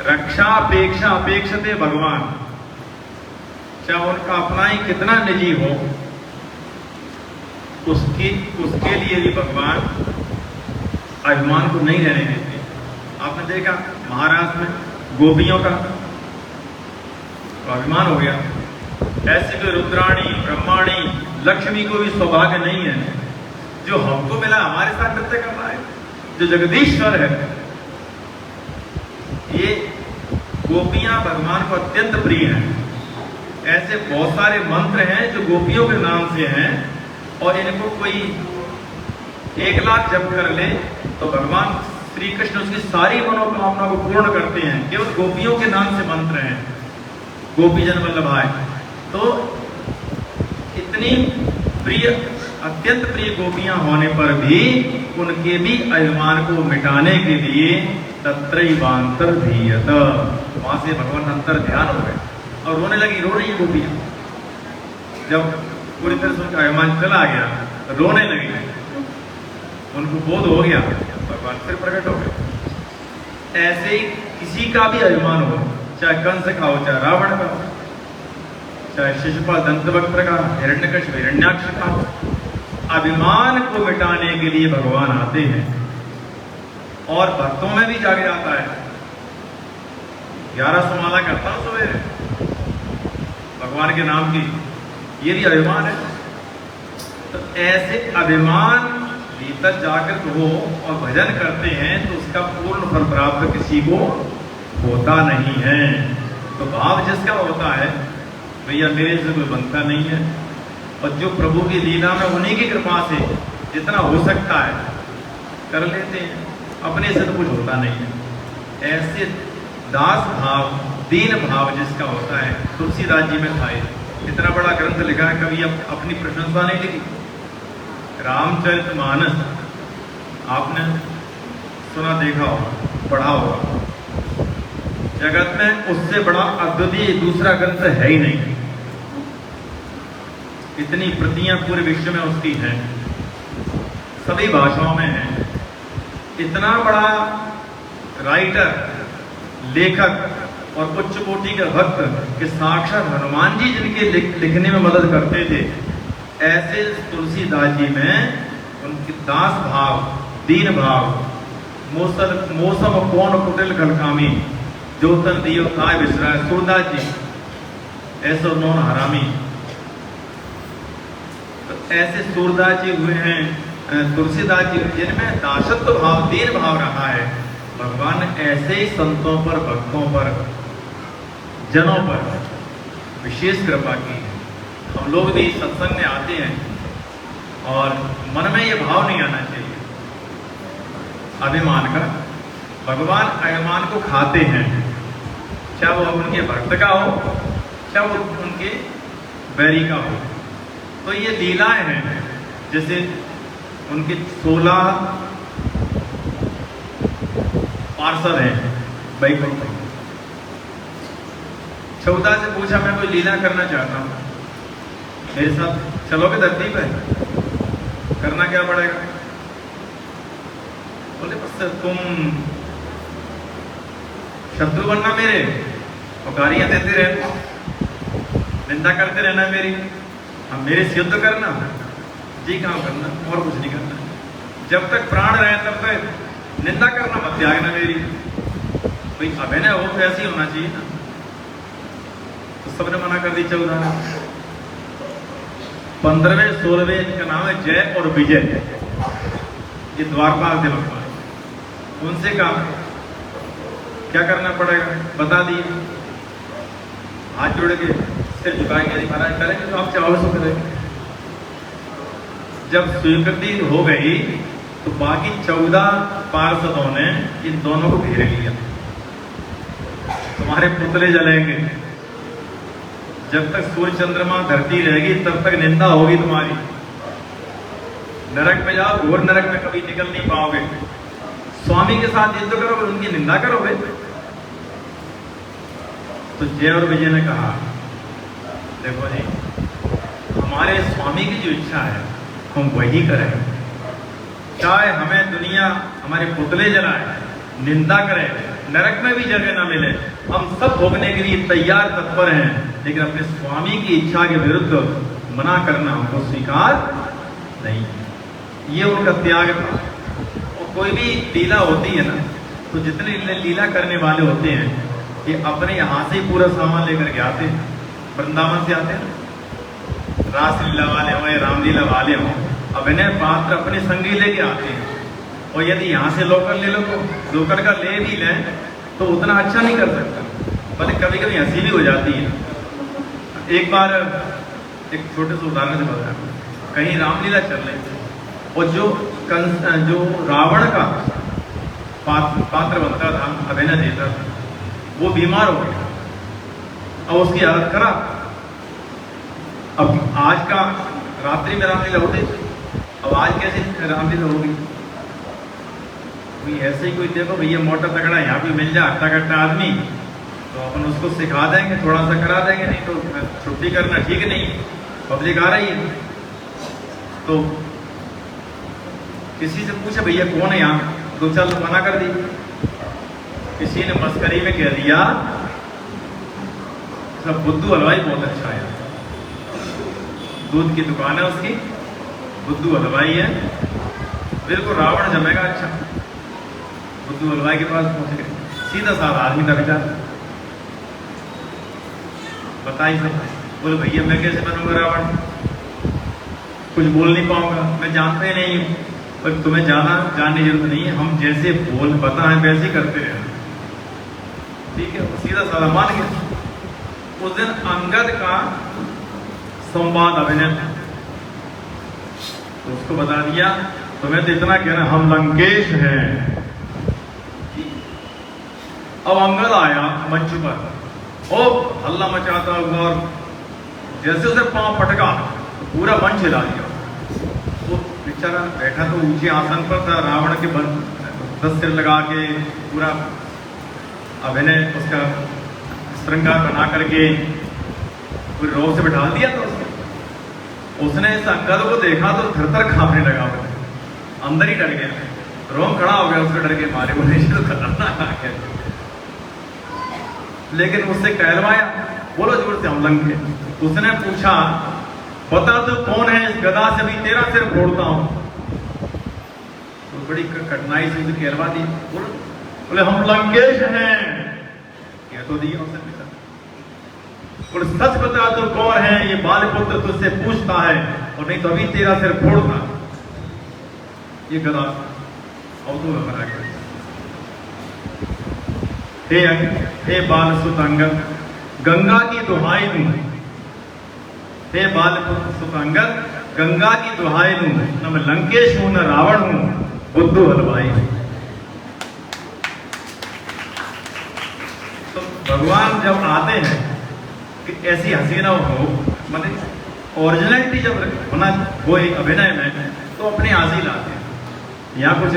रक्षा अपेक्षा अपेक्षते भगवान, चाहे उनका अपना ही कितना निजी हो, उसके लिए भी भगवान अभिमान को नहीं रहने देते। आपने देखा महाराष्ट्र में गोपियों का तो अभिमान हो गया, ऐसे कोई रुद्राणी ब्रह्माणी लक्ष्मी को भी सौभाग्य नहीं है जो हमको मिला हमारे साथ नृत्य कर रहा है, जो जगदीश्वर है। ये गोपियां भगवान को अत्यंत प्रिय हैं। ऐसे बहुत सारे मंत्र हैं जो गोपियों के नाम से हैं और इनको कोई 1 लाख जप कर ले तो भगवान श्री कृष्ण उसकी सारी मनोकामना को पूर्ण करते हैं। केवल गोपियों के नाम से मंत्र हैं, गोपी जन वल्लभाय। तो इतनी प्रिय अत्यंत प्रिय गोपियां होने पर भी उनके भी अभिमान को मिटाने के लिए तत्रैवांतर धीयत, वहां से भगवान अंतर ध्यान हो गए और रोने लगी। रो रही गोपियां, जब पूरी तरह से उनका अभिमान चला गया रोने लगी, उनको बोध हो गया, भगवान फिर प्रकट हो गए। ऐसे ही किसी का भी अभिमान हो, चाहे कंस का हो, चाहे रावण का हो, चाहे शिशुपाल दंतवक्त्र का, हिरण्यकश्यप हिरण्याक्ष का हो, अभिमान को मिटाने के लिए भगवान आते हैं और भक्तों में भी जाग जाता है। 11 समाला करता हूं सवेरे भगवान के नाम की, ये भी अभिमान है। तो ऐसे अभिमान भीतर जागृत हो और भजन करते हैं तो उसका पूर्ण फल प्राप्त किसी को होता नहीं है। तो भाव जिसका होता है भैया मेरे से कोई बनता नहीं है, और जो प्रभु की लीला में उन्हीं की कृपा से जितना हो सकता है कर लेते हैं, अपने से तो कुछ होता नहीं है। ऐसे दास भाव दीन भाव जिसका होता है, तुलसीदास जी में था। इतना बड़ा ग्रंथ लिखा है, कभी अपनी प्रशंसा नहीं लिखी। रामचरितमानस आपने सुना देखा होगा, पढ़ा होगा। जगत में उससे बड़ा अद्वितीय दूसरा ग्रंथ है ही नहीं। इतनी प्रतियां पूरे विश्व में उसकी हैं, सभी भाषाओं में है। इतना बड़ा राइटर, लेखक और उच्च कोटि के भक्त कि साक्षात हनुमान जी जिनके लिखने में मदद करते थे, ऐसे तुलसीदास जी में उनकी दास भाव दीन भाव मौसम कौन कुटिल खलकामी जो तन दियो काय विसराय, सूरदास जी ऐसो नौन हरामी। तो ऐसे सूरदास जी हुए हैं, तुलसीदास जी जिनमें दासत्व भाव दीन भाव रहा है। भगवान ने ऐसे ही संतों पर भक्तों पर जनों पर विशेष कृपा की है। हम लोग भी सत्संग में आते हैं और मन में ये भाव नहीं आना चाहिए अभिमान का। भगवान अभिमान को खाते हैं, चाहे वो उनके भक्त का हो चाहे वो उनके बैरी का हो। तो ये लीलाएं हैं, जैसे उनके 16 पार्षद हैं वैकुंठ में। 14 से पूछा मैं कोई लीला करना चाहता हूं, मेरे साथ चलोगे धरती पे? करना क्या पड़ेगा? बोले बस तुम शत्रु बनना मेरे और गालियां देते रहना, निंदा करते रहना मेरी, हम मेरे से युद्ध करना, जी काम करना और कुछ नहीं करना। जब तक प्राण रहे तब तक निंदा करना मत त्यागना मेरी। भाई अभिनय हो तो ऐसे ही होना चाहिए ना। तो सबने मना कर दी। 14 15वें 16वें इनका नाम है जय और विजय, ये द्वारपाल थे भगवान। उनसे कहा क्या करना पड़ेगा, बता दिए। हाथ जोड़ के सिर झुकाएंगे, महाराज करेंगे तो आप चाहो सो करेंगे। जब स्वीकृति हो गई तो बाकी 14 पार्षदों ने इन दोनों को घेर लिया, तुम्हारे पुतले जलेंगे, जब तक सूर्य चंद्रमा धरती रहेगी तब तक निंदा होगी तुम्हारी। नरक में जाओ, घोर नरक में कभी निकल नहीं पाओगे। स्वामी के साथ युद्ध करोगे, उनकी निंदा करोगे। तो जय और विजय ने कहा, देखो जी, हमारे स्वामी की जो इच्छा है हम वही करें। चाहे हमें दुनिया हमारे पुतले जलाए, निंदा करे, नरक में भी जगह ना मिले, हम सब भोगने के लिए तैयार तत्पर हैं, लेकिन अपने स्वामी की इच्छा के विरुद्ध मना करना हमको स्वीकार नहीं। ये उनका त्याग था। और कोई भी लीला होती है ना, तो जितने लीला करने वाले होते हैं ये अपने यहाँ से ही पूरा सामान लेकर के आते हैं। वृंदावन से आते हैं, रासलीला वाले हों या रामलीला वाले हों, अभिनय पात्र अपने संगी लेके आते हैं। और यदि यहाँ से लोकर ले लो तो लोकर का ले भी लें तो उतना अच्छा नहीं कर सकता, बल्कि कभी कभी हंसी भी हो जाती है। एक बार एक छोटे से उदाहरण से बताया, कहीं रामलीला चल रही थी और जो रावण का पात्र बनता था, अभिनय देता था, वो बीमार हो गया और उसकी हालत खराब। अब आज का रात्रि में रामलीला होती, अब आज कैसे रामलीला होगी? कोई ऐसे ही कोई देखो भैया मोटा तगड़ा यहाँ भी मिल जाए, हट्टा कट्टा आदमी, तो अपन उसको सिखा देंगे, थोड़ा सा करा देंगे, नहीं तो छुट्टी करना ठीक नहीं, पब्लिक आ रही है। तो किसी से पूछा भैया कौन है यहाँ, दो चार लोग मना कर दी। किसी ने मस्करी में कह दिया सब बुद्धू हलवाई बहुत अच्छा है, दूध की दुकान है उसकी, बुद्धू हलवाई है, बिल्कुल रावण जमेगा। अच्छा, बुद्धू हलवाई के पास पहुंच गए, सीधा साधा आदमी था बेचारा, बताइए सब। बोले भैया मैं कैसे बनूंगा रावण, कुछ बोल नहीं पाऊंगा, मैं जानता ही नहीं हूं। पर तुम्हें जानने की जरूरत नहीं है, हम जैसे बोल बताएं वैसे ही करते रहे, ठीक है। सीधा साधा मान गया। उस दिन अंगद का संवाद अभिनय था, तो उसको बता दिया तुम्हें तो इतना कहना हम लंकेश हैं। अब अंगद आया मंच पर, ओ हल्ला मचाता हुआ, और जैसे उसे पांव पटका तो पूरा मंच हिला दिया। वो बेचारा बैठा तो ऊंचे आसन पर था, रावण के 10 सिर लगा के पूरा अभिनय उसका श्रृंगार बना करके पूरे रोब से बैठा दिया। तो उसने इस अंगद को देखा तो थर-थर कांपने लगा, अंदर ही डर गया, रोम खड़ा हो गया उसके डर के मारे, वो नहीं तो खतरनाक आ गया। लेकिन उससे कहलवाया, बोलो जोर से हम लंके। उसने पूछा बता तो कौन है, इस गदा से भी तेरा सिर फोड़ता हूं। तो बड़ी कठिनाई से उसे कहलवा दी। बोले हम लंकेश हैं, कह तो दिया उसने। बोले सच बता तो कौन है, ये बालपुत्र तुझसे पूछता है, और नहीं तो अभी तेरा सिर फोड़ता। ये गदा अवधूत बना गया। हे बाल सुत अंगद, गंगा की दुहाई दूं, हे बाल सुत अंगद, गंगा की दुहाई दूं, न मैं लंकेश हूं न रावण हूं, बुद्धू हलवाई। तो भगवान जब आते हैं कि ऐसी हंसी ना हो, मतलब ओरिजिनलिटी जब होना हो अभिनय में, तो अपने हाजिर लाते हैं। यहाँ कुछ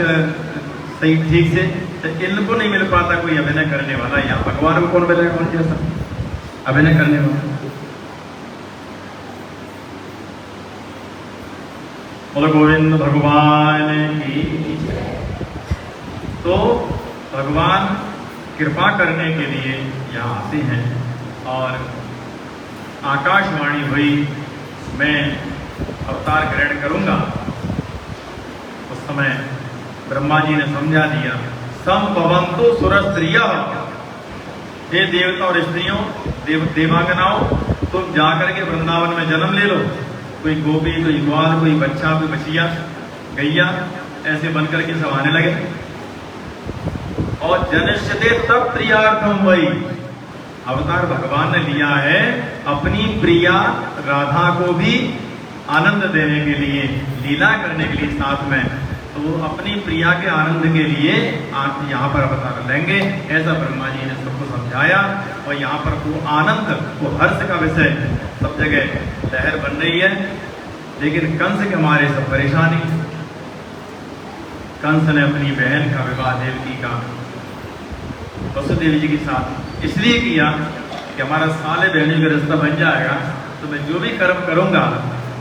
सही ठीक से तो इनको नहीं मिल पाता कोई अभिनय करने वाला, यहाँ भगवान को कौन मिलेगा, कौन जैसा अभिनय करने वाला। बोलो गोविंद भगवान की। तो भगवान कृपा करने के लिए यहाँ आते हैं, और आकाशवाणी हुई मैं अवतार ग्रहण करूंगा। उस समय ब्रह्मा जी ने समझा दिया, संभवन्तु सुरस्त्रियः, हे देवता और स्त्रियों, देवांगनाओं, तुम जाकर के वृंदावन में जन्म ले लो। कोई गोपी, कोई ग्वाल, कोई बच्चा, कोई बचिया, गैया, ऐसे बनकर के सब आने लगे। और जनिष्यते तब प्रियार्थम वही, अवतार भगवान ने लिया है अपनी प्रिया राधा को भी आनंद देने के लिए, लीला करने के लिए साथ में। तो वो अपनी प्रिया के आनंद के लिए आप यहाँ पर अवतार लेंगे, ऐसा ब्रह्मा जी ने सबको समझा। समझाया और यहाँ पर वो आनंद, वो हर्ष का विषय सब जगह लहर बन रही है। लेकिन कंस के हमारे सब परेशानी। कंस ने अपनी बहन का विवाह देवकी का वसुदेव जी के साथ इसलिए किया कि हमारा साले बहनी का रिश्ता बन जाएगा तो मैं जो भी कर्म करूंगा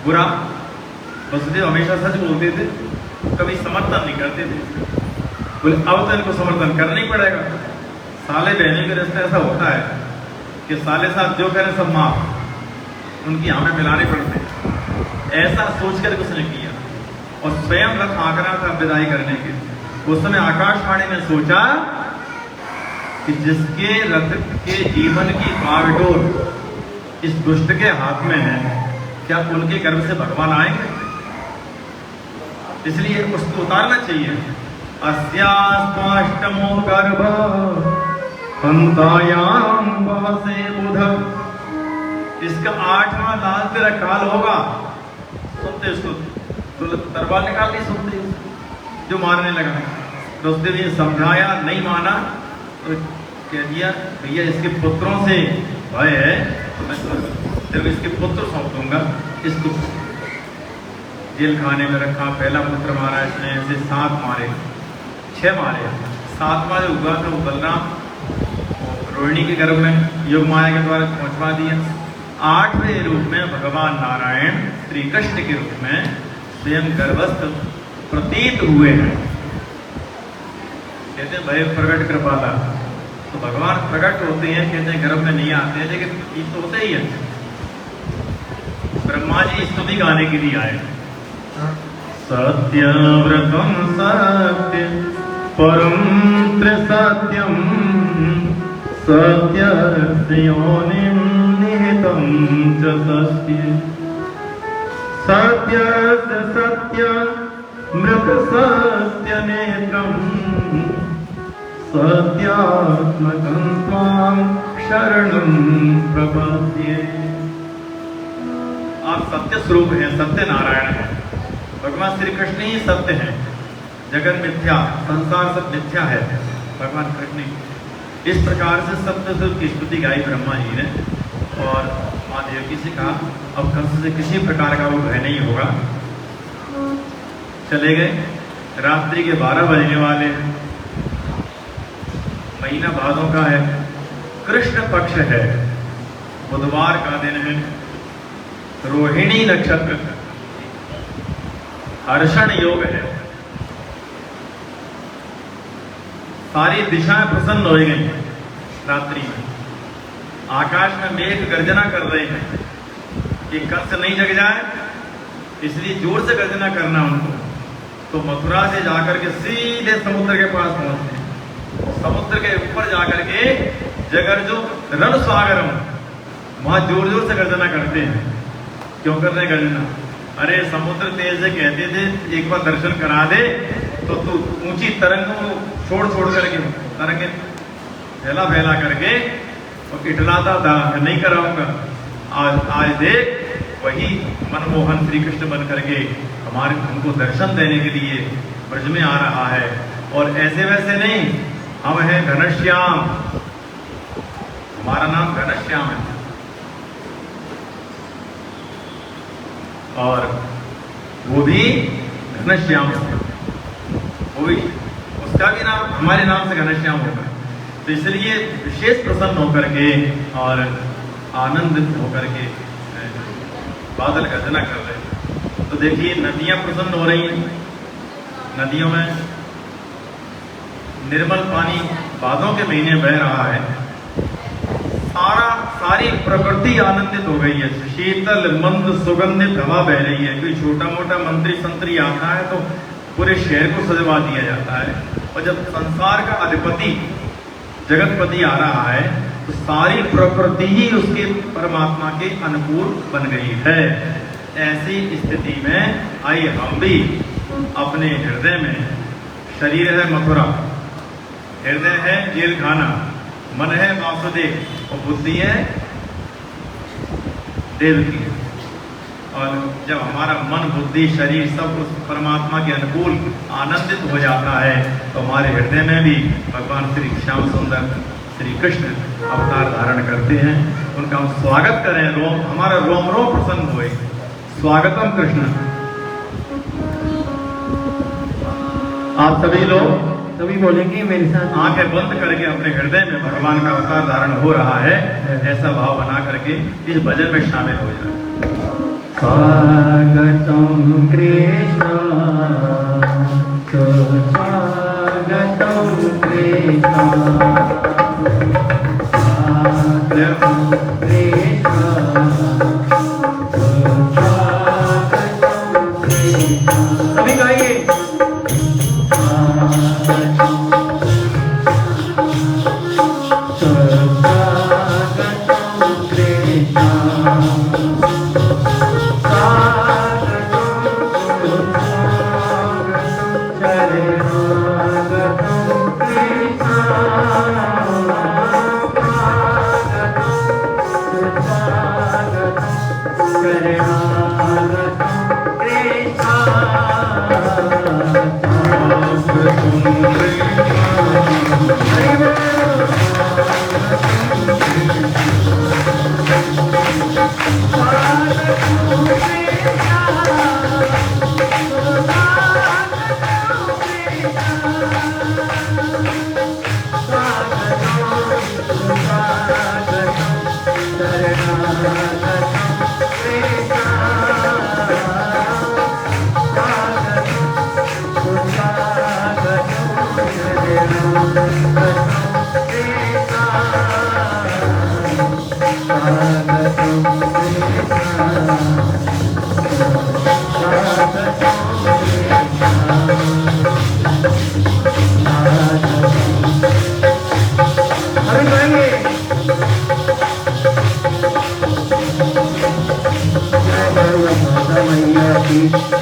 बुरा। वसुदेव हमेशा सच बोलते थे, कभी समर्थन नहीं करते थे। बोले अब तो इनको समर्थन करना ही पड़ेगा। साले बहनी के रिश्ते ऐसा होता है कि साले साथ जो करें सब माफ, उनकी हमें मिलाने पड़ते हैं। ऐसा सोचकर उसने किया और स्वयं रथ हाँक रहा था विदाई करने के। उस समय आकाशवाणी ने सोचा कि जिसके रथ के जीवन की बागडोर इस दुष्ट के हाथ में है, क्या उनके गर्भ से भगवान आएंगे? इसलिए उसको उतारना चाहिए। अस्यास्ताष्टमो गर्भ हंतायाम वासे बुध। इसका 8वां लाल तेरा काल होगा। सुनते उसको तो तलवार निकाल ली, सुनते जो मारने लगा। वसुदेव जी ने समझाया, नहीं माना तो कह दिया भैया इसके पुत्रों से भय है तो मैं जब इसके पुत्र सौंप दूंगा। इसको जेल खाने में रखा। पहला पुत्र मारा इसने, ऐसे 7 मारे, 6 मारे। 7वां जो हुआ था वो बलराम रोहिणी के गर्भ में योग माया के द्वारा पहुंचवा दिया। 8वें रूप में भगवान नारायण श्री कृष्ण के रूप में स्वयं गर्भस्थ प्रतीत हुए हैं। कहते हैं भय प्रकट कृपाला। तो भगवान प्रकट होते हैं, कहते हैं गर्भ में नहीं आते हैं, लेकिन ये तो होते ही है। ब्रह्मा जी स्तुति गाने के लिए आए। सत्यव्रतम सत्य परम त्रिसत्यम सत्यस्य योनिं निहितं च सत्ये सत्यस्य सत्य मृत सत्य नेत्रम सत्यात्मकं त्वां शरणं प्रपद्ये। आप सत्य स्वरूप हैं, सत्य नारायण हैं। भगवान श्री कृष्ण ही सत्य हैं। जगत मिथ्या, संसार सब मिथ्या है, भगवान कृष्ण ही। इस प्रकार से सत्य स्वरूप की स्तुति गाई ब्रह्मा जी ने और माँ देवकी से कहा अब कंस से किसी प्रकार का वो भय नहीं होगा। चले गए। रात्रि के 12 बजने वाले हैं। महीना भादों का है, कृष्ण पक्ष है, बुधवार का दिन है, रोहिणी नक्षत्र, हर्षण योग है। सारी दिशाएं प्रसन्न हो गई रात्रि में। आकाश में मेघ गर्जना कर रहे हैं कि कंस नहीं जग जाए, इसलिए जोर से गर्जना करना उनको। तो मथुरा से जाकर के सीधे समुद्र के पास पहुंचते हैं। समुद्र के ऊपर जाकर के जगर जो रण सागरम, वहां जोर जोर से गर्जना करते हैं। क्यों कर रहे गर्जना? अरे समुद्र तेज से कहते थे एक बार दर्शन करा दे तो तू ऊंची तरंगों छोड़ छोड़ करके तरंगे फैला फैला करके और इटलाता था, नहीं कराऊंगा। आज देख वही मनमोहन श्री कृष्ण बन करके हमारे हमको दर्शन देने के लिए ब्रज में आ रहा है। और ऐसे वैसे नहीं, हम हैं घनश्याम, हमारा नाम घनश्याम है। और वो भी घनश्याम, वो भी उसका भी नाम हमारे नाम से घनश्याम होगा। तो इसलिए विशेष प्रसन्न होकर के और आनंदित होकर के बादल गर्जना कर रहे हैं। तो देखिए नदियां प्रसन्न हो रही हैं। नदियों में निर्मल पानी बादलों के महीने बह रहा है। सारी प्रकृति आनंदित हो गई है। शीतल मंद सुगंधित हवा बह रही है। कोई छोटा मोटा मंत्री संतरी आता है तो पूरे शहर को सजवा दिया जाता है। और जब संसार का अधिपति जगतपति आ रहा है तो सारी प्रकृति ही उसके परमात्मा के अनुकूल बन गई है। ऐसी स्थिति में आइए हम भी अपने हृदय में, शरीर है मथुरा, हृदय है जेल खाना, मन है वासुदेव और बुद्धि है देवकी। और जब हमारा मन बुद्धि शरीर सब उस परमात्मा के अनुकूल आनंदित हो जाता है तो हमारे हृदय में भी भगवान श्री श्याम सुंदर श्री कृष्ण अवतार धारण करते हैं। उनका हम स्वागत करें, हमारा रोम रोम प्रसन्न हुए। स्वागतम कृष्ण। आप सभी लोग सभी बोलेंगे मेरे साथ, आंखें बंद करके अपने हृदय में भगवान का अवतार धारण हो रहा है ऐसा भाव बना करके इस भजन में शामिल हो जाए। स्वागतम कृष्ण स्वागतम कृष्ण स्वागतम कृष्ण स्वागतम कृष्ण। सभी गाइए।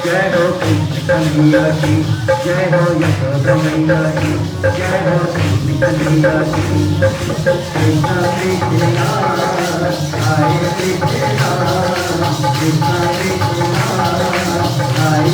जय हो कृष्ण कन्हैया की, जय हो यशोदा मैया की, जय हो कृष्ण कन्हैया की। कृष्ण कृष्ण आए कृष्ण, कृष्ण कृष्ण आए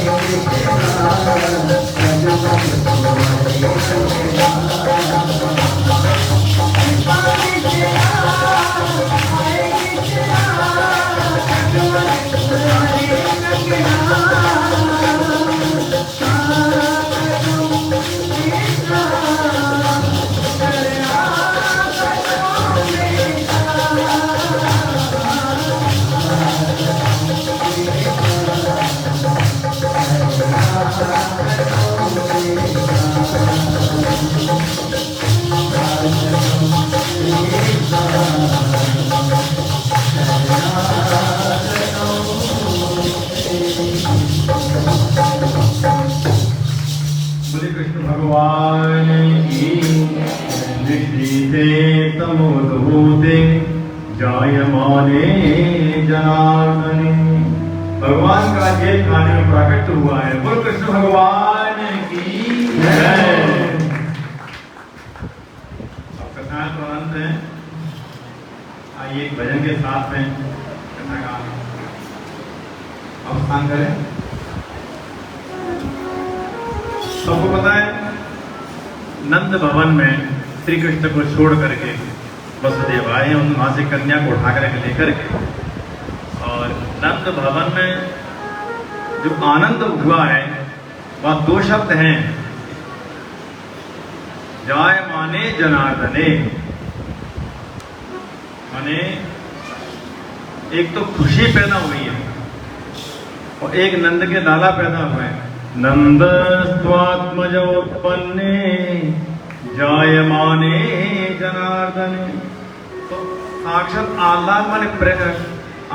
बोले कृष्ण भगवान की। निश्चिते तमोद्भूते जायमाने जनार्दने। भगवान का ये खाने में प्रकट हुआ है। बोल कृष्ण भगवान की जय। अब कथाएं तो अनंत है। आइए एक भजन के साथ में कथा का अवसान करें। सबको पता है नंद भवन में श्री कृष्ण को छोड़ करके वसुदेव आए, वहां से कन्या को उठा करके लेकर के, और नंद भवन में जो आनंद हुआ है वह दो शब्द हैं, जाय माने जनार्दने। माने एक तो खुशी पैदा हुई है और एक नंद के लाला पैदा हुए हैं। नंद स्वात्मजोत्पन्ने जायमाने जनार्दने। तो साक्षात आह्लाद माने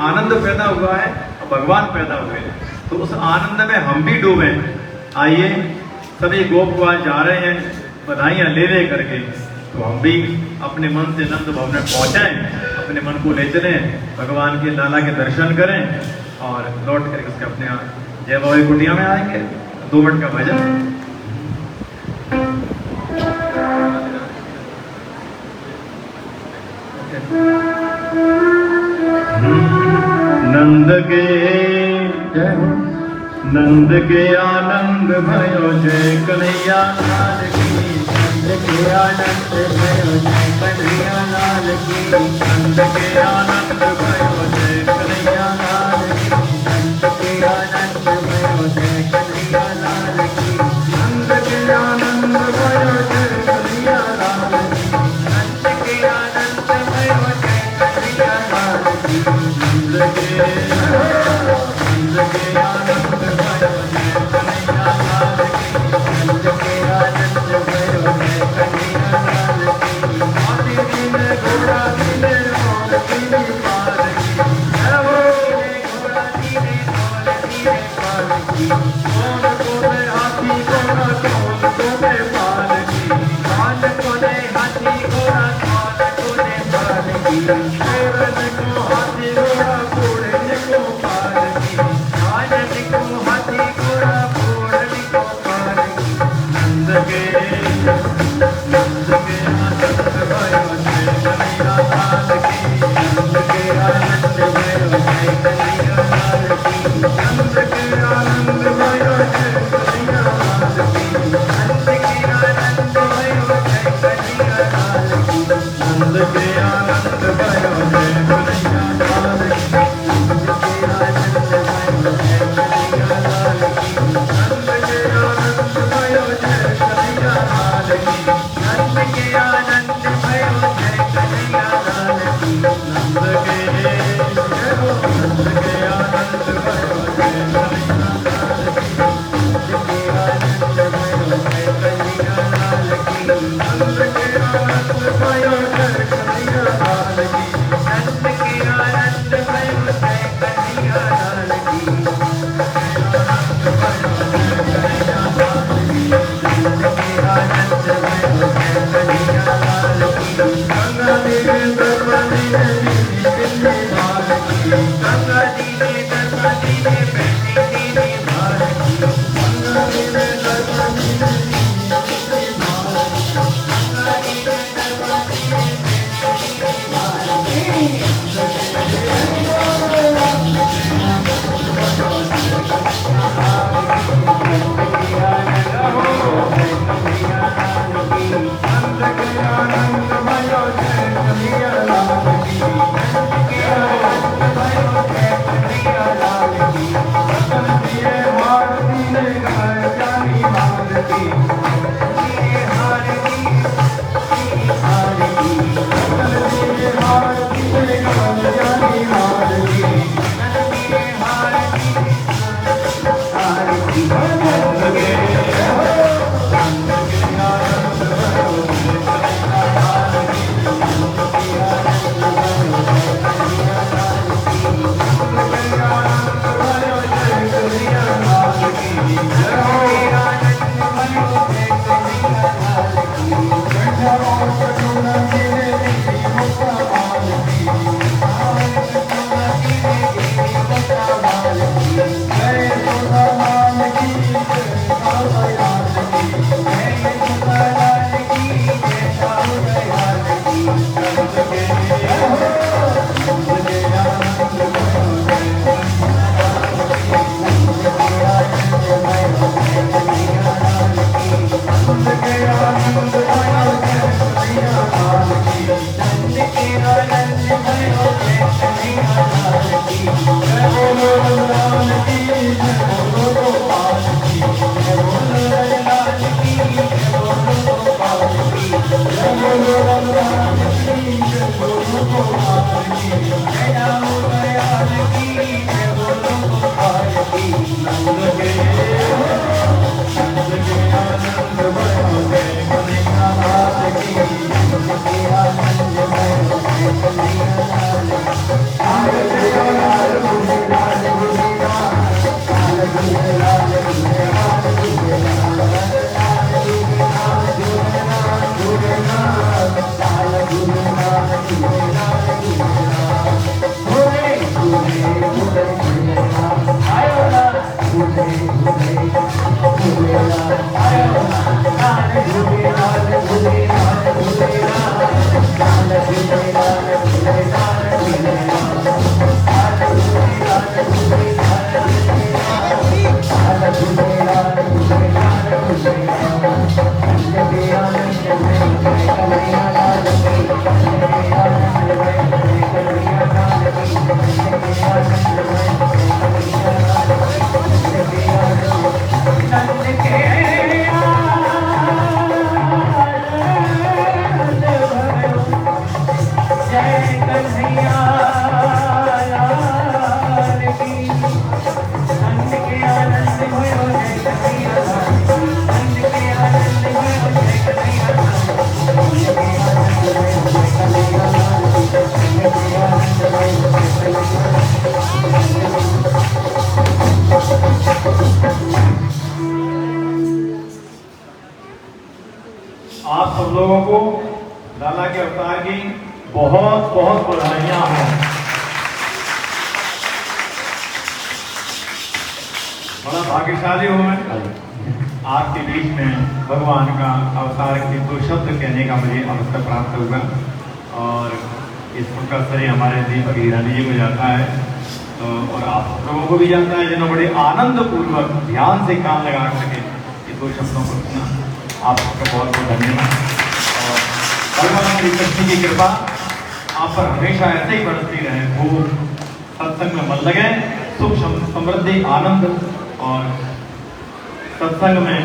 आनंद पैदा हुआ है और भगवान पैदा हुए हैं, तो उस आनंद में हम भी डूबे। आइए सभी गोपवाल जा रहे हैं बधाइयां ले करके, तो हम भी अपने मन से नंद भवन में पहुंचाएं, अपने मन को ले चलें, भगवान के लाला के दर्शन करें और लौट करके उसके अपने जय बाबा कुटिया में आएंगे। 2 मिनट का भजन। नंद के आनंद भयो जय कन्हैया लाल की। के आनंद भयो जय कन्हैया लाल की नंद के आनंद भयो जय कन्हैया लाल की नंद के आनंद भयो जय कन्हैया लाल की नंद के आनंद भयो जय कन्हैया लाल की नंद के आनंद भयो जय कन्हैया लाल की नंद के आनंद भयो जय कन्हैया लाल की नंद के आनंद भयो जय कन्हैया लाल की हाथी दीने घोड़ा दीने और दीने पाल की घोड़ा धीरे ढोल धीरे पाल की कौन कोने हाथी घोड़ा कौन कोने पाल की कान कोने हाथी घोड़ा कान कोने पाल की शेरन को हाथी घोड़ा घोड़े को पाल की कान को हाथी घोड़ा घोड़े को पाल की नंद के आनंद भयो जय कन्हैया लाल की नंद के आनंद भयो जय कन्हैया लाल की नंद के आनंद भयो जय कन्हैया लाल की नंद के आनंद भयो जय कन्हैया लाल की नंद के आनंद भयो जय कन्हैया लाल की नंद के आनंद भयो जय कन्हैया लाल की नंद के आनंद भयो जय कन्हैया लाल की नंद के आनंद भयो जय कन्हैया लाल की नंद के आनंद भयो जय कन्हैया लाल की नंद के आनंद भयो जय कन्हैया लाल की नंद के आनंद भयो जय कन्हैया लाल की आनंद भयो जय कन्हैया लाल की नंद के आनंद भयो जय कन्हैया लाल की गंगा दीने दर्पा दीने बिंदी लाल की गंगा दीने दर्पा दीने बैठी दीने भार की गंगा दीने दर्पा दीने बिंदी लाल की गंगा दीने दर्पा दीने बैठी भार की नंद के आनंद भयो जय कन्हैया लाल की रतन दिए हार दीने गाय जानी माल की रतन दिए हार दीने गाय जानी माल की नंद के आनंद भयो आप सब लोगों को लाला के अवतार की बहुत बहुत बधाइयां हों। बड़ा भाग्यशाली हूं मैं आपके बीच में भगवान का अवतार के 2 शब्द कहने का मुझे अवसर प्राप्त हुआ। और इस का श्रेय हमारे दीपक हीरानी जी को जाता है, तो और आप लोगों को भी जाता है जिन्होंने बड़े आनंद पूर्वक ध्यान से कान लगा सके ये 2 शब्दों को सुना। आप सबका बहुत बहुत धन्यवाद। और भगवान श्री कृष्ण की कृपा आप पर हमेशा ऐसे ही बरसती रहे। वो सत्संग में मन लगे, सुख समृद्धि आनंद और सत्संग में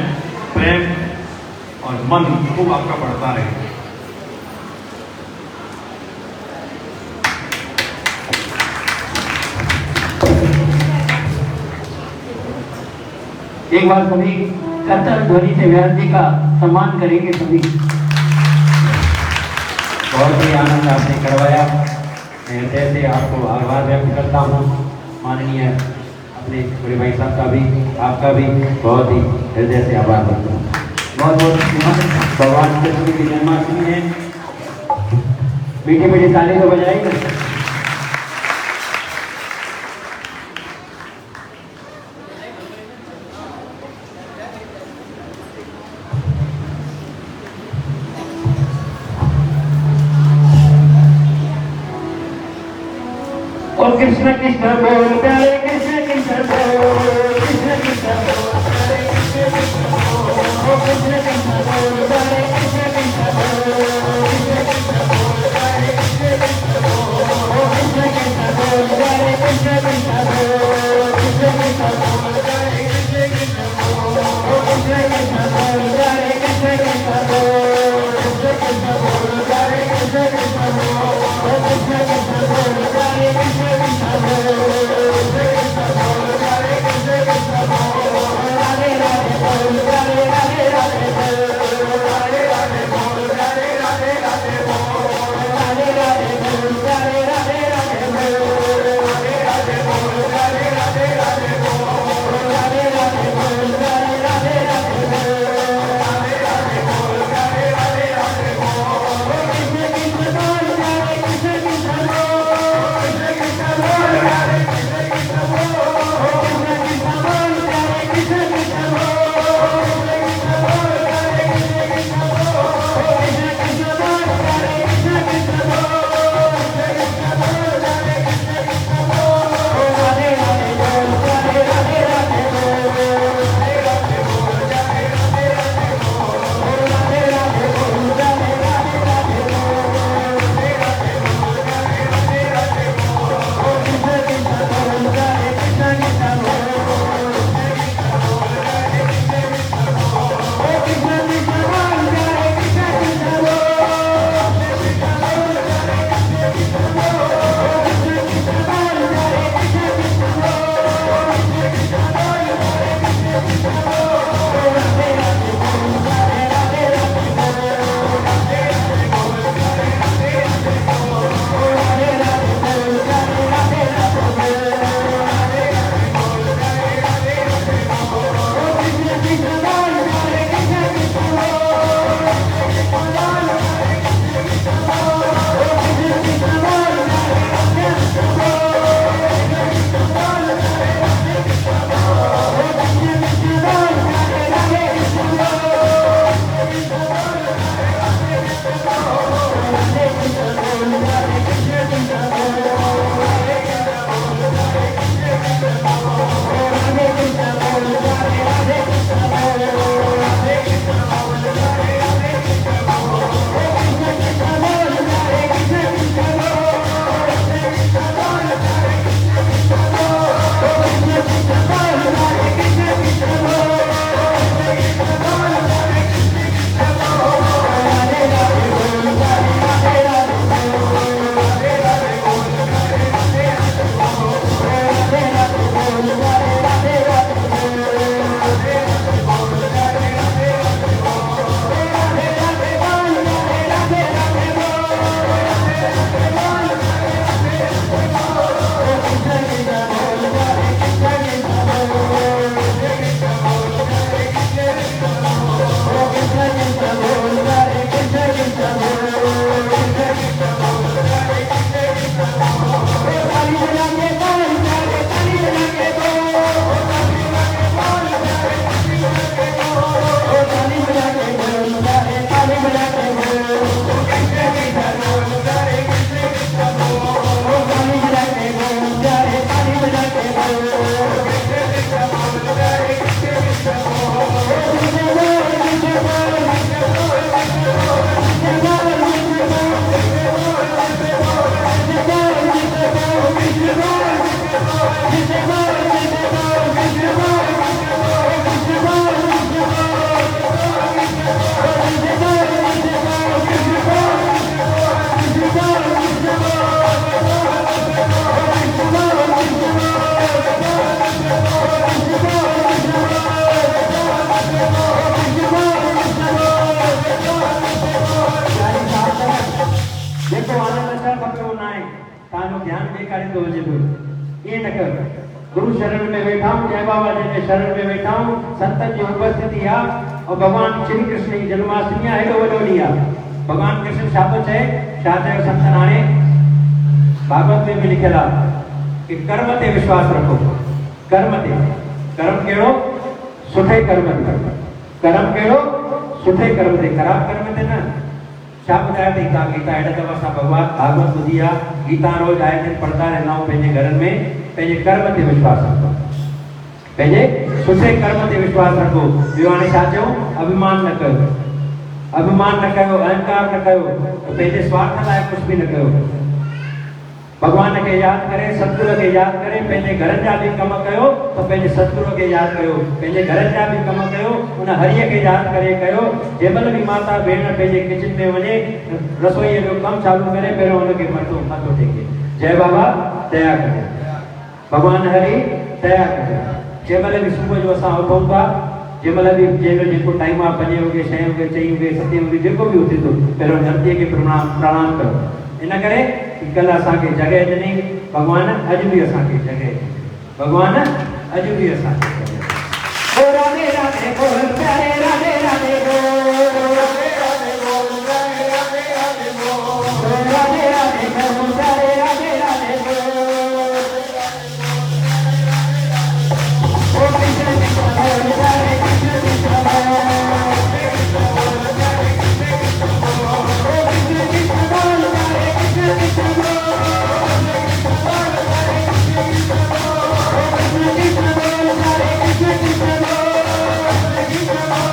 प्रेम और मन खूब आपका बढ़ता रहे। एक बार सभी करताल ध्वनि से व्यास जी का सम्मान करेंगे सभी। बहुत ही आनंद आपने करवाया। मैं हृदय से आपको आभार व्यक्त करता हूँ। माननीय अपने बड़े भाई साहब का भी, आपका भी बहुत ही हृदय से आभार करता हूँ। बहुत बहुत धन्यवाद। भगवान कृष्ण की जन्माष्टमी है, मीठी मीठी ताली तो बजाएंगे। और कृष्ण कृष्ण बोल प्यारे कृष्ण कृष्ण बोल, कृष्ण कृष्ण बोल प्यारे कृष्ण कृष्ण बोल, कृष्ण कृष्ण बोल प्यारे कृष्ण कृष्ण बोल, कृष्ण कृष्ण बोल प्यारे कृष्ण कृष्ण बोल, कृष्ण कृष्ण बोल प्यारे कृष्ण कृष्ण बोल, कृष्ण कृष्ण बोल प्यारे कृष्ण कृष्ण बोल, कृष्ण कृष्ण बोल प्यारे कृष्ण कृष्ण बोल, कृष्ण कृष्ण बोल प्यारे कृष्ण कृष्ण बोल, कृष्ण कृष्ण बोल प्यारे कृष्ण कृष्ण बोल, कृष्ण बोल प्यारे कृष्ण कृष्ण बोल, राधे राधे बोल प्यारे राधे राधे बोल, राधे राधे बोल प्यारे राधे राधे बोल, राधे राधे बोल प्यारे राधे राधे बोल, राधे राधे बोल प्यारे राधे राधे बोल, राधे राधे बोल प्यारे राधे राधे बोल, राधे राधे बोल प्यारे राधे राधे बोल, कृष्ण कृष्ण बोल प्यारे आनंद अचणु खपे उहो न आहे, तव्हांजो ध्यानु ॿिए काॾे थो वञे पियो। ईअं न कयो, गुरु शरण में वेठा हूं, जय बाबा जी के शरण में वेठा हूं, संतन जी उपस्थिति आहे और भगवान श्री कृष्ण जी जन्माष्टमी आहे, हेॾो वॾो ॾींहुं आहे। भगवान कृष्ण छा थो चए, छा चयो संतन हाणे भागवत में भी लिखियल आहे कि कर्म ते विश्वास रखो। कर्म ते, कर्म कहिड़ो, सुठे कर्म ते, कर्म कहिड़ो, सुठे कर्म ते, ख़राब कर्म ते न। छा ॿुधायो अथई तव्हां गीता अहिड़े दफ़ा सां भगवान भागवत ॿुधी आहे, गीता रोज़ आए दिन पढ़ंदा रहंदा आहियूं पंहिंजे घरनि में। पंहिंजे कर्म ते विश्वास रखो, पंहिंजे सुठे कर्म ते विश्वास रखो। ॿियो हाणे छा चयूं, अभिमान न कयो, अभिमान न कयो, अहंकार न कयो, पंहिंजे स्वार्थ लाइ कुझु बि न कयो। भगवान खे यादि करे, सतगुरु खे यादि करे, पंहिंजे घरनि जा बि कम कयो त पंहिंजे सतगुरु खे यादि कयो, पंहिंजे घरनि जा बि कम कयो उन हरीअ खे यादि करे कयो। जंहिंमहिल बि माता भेण पंहिंजे किचन में वञे, रसोईअ जो कमु चालू करे, पहिरियों हुनखे मथो टेके, जय बाबा दया करे, भगवान हरि दया करे। जंहिंमहिल बि सुबुह जो असां उथूं था, जंहिंमहिल बि जंहिंजो जेको टाइम आहे, 5 वॻे 6 वॻे 4 वॻे 7 वॻे जेको बि उथे थो, पहिरियों धरतीअ खे प्रणाम कयो। इन करे कल असांखे जॻह ॾिनी भगवान, अॼु बि असांखे जॻह ॾिनी भगवान, अॼु बि असांखे जॻह ॾिनी। ओ राधे राधे बोल प्यारे, राधे राधे बोल, राधे राधे बोल प्यारे, राधे राधे बोल, राधे राधे बोल प्यारे, राधे राधे बोल। ओ कृष्ण कृष्ण बोल प्यारे, कृष्ण कृष्ण बोल, Krishna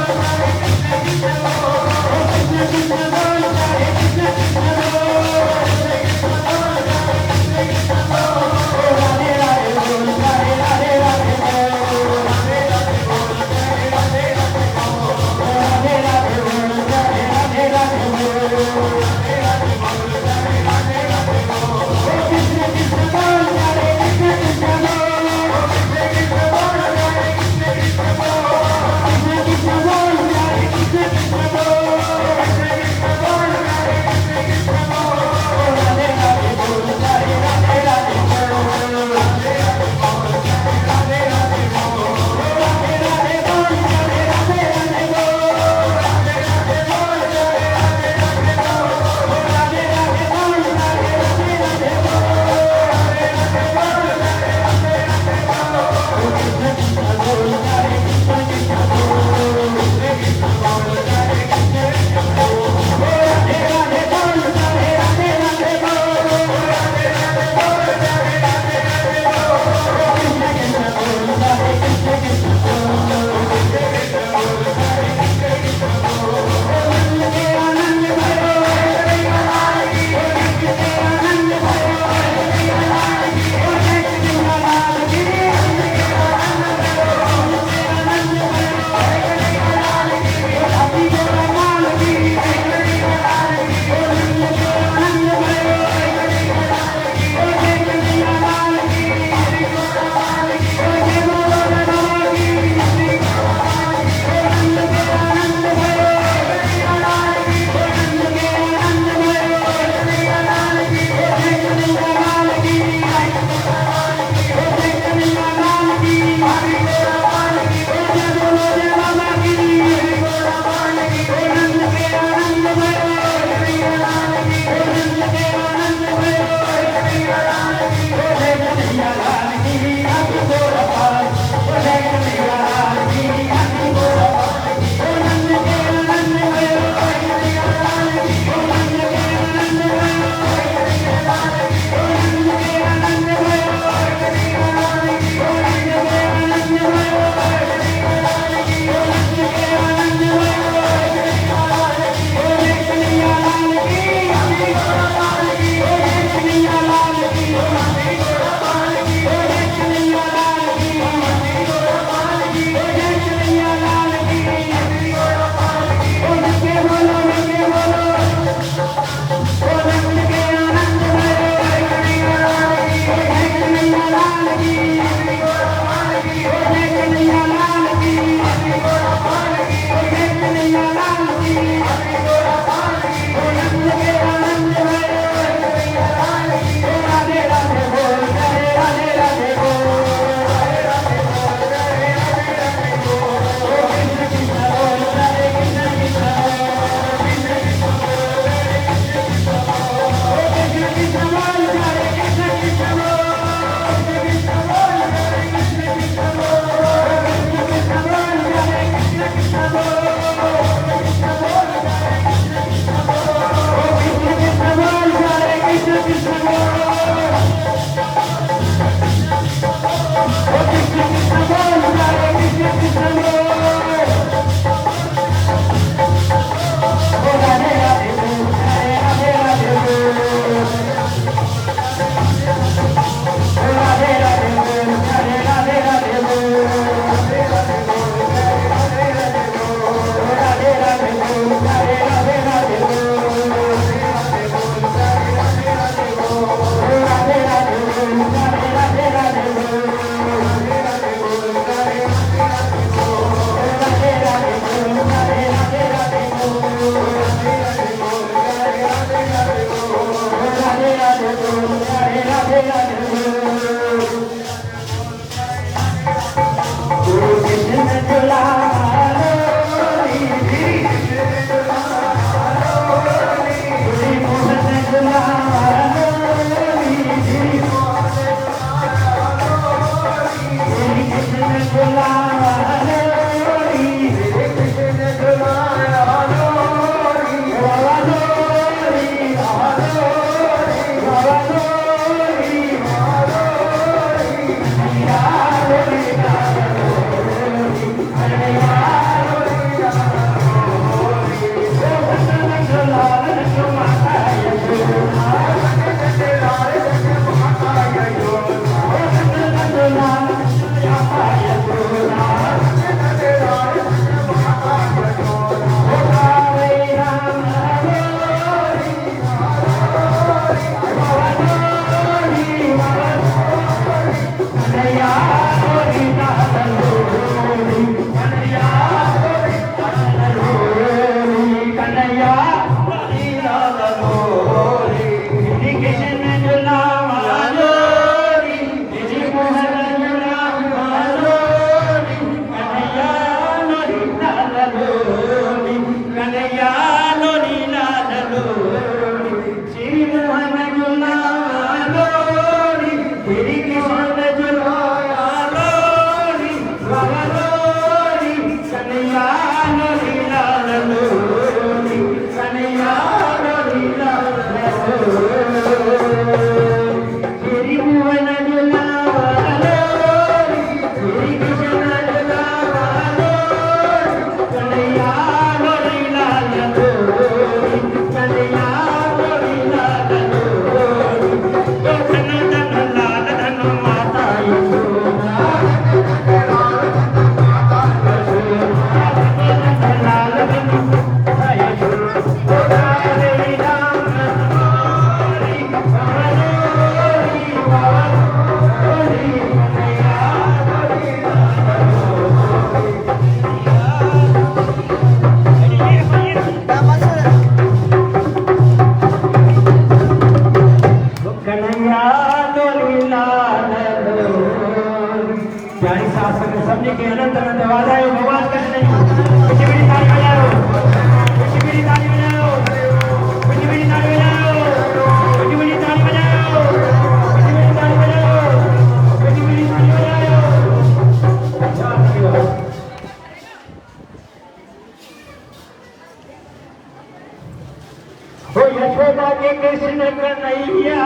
यशोदा के कृष्ण कन्हैया,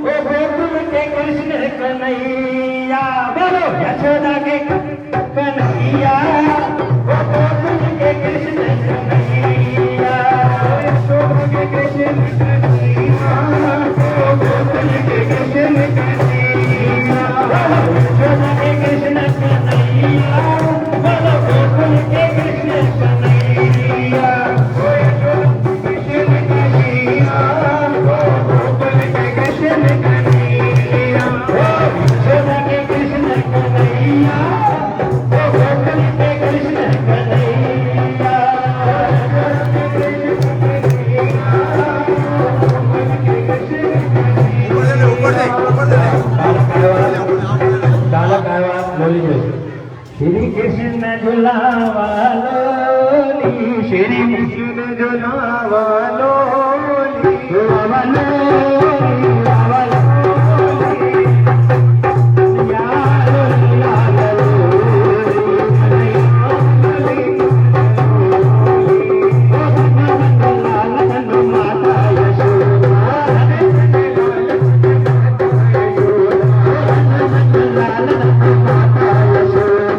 ओ गोकुल के कृष्ण कन्हैया, बोलो यशोदा के कन्हैया, ओ गोकुल के कृष्ण कन्हैया, यशोदा के कृष्ण कन्हैया, ओ गोकुल के कृष्ण कन्हैया, यशोदा के कृष्ण कन्हैया, बोलो गोकुल के कृष्ण कन्हैया, श्री कृष्ण झुलावा लोली, श्री कृष्ण झुलावा लोली, झुलावा लोली, झुलावा लोली, या लोली लाल लोली, लाल धनु माता यशोदा, लाल धनु माता यशोदा,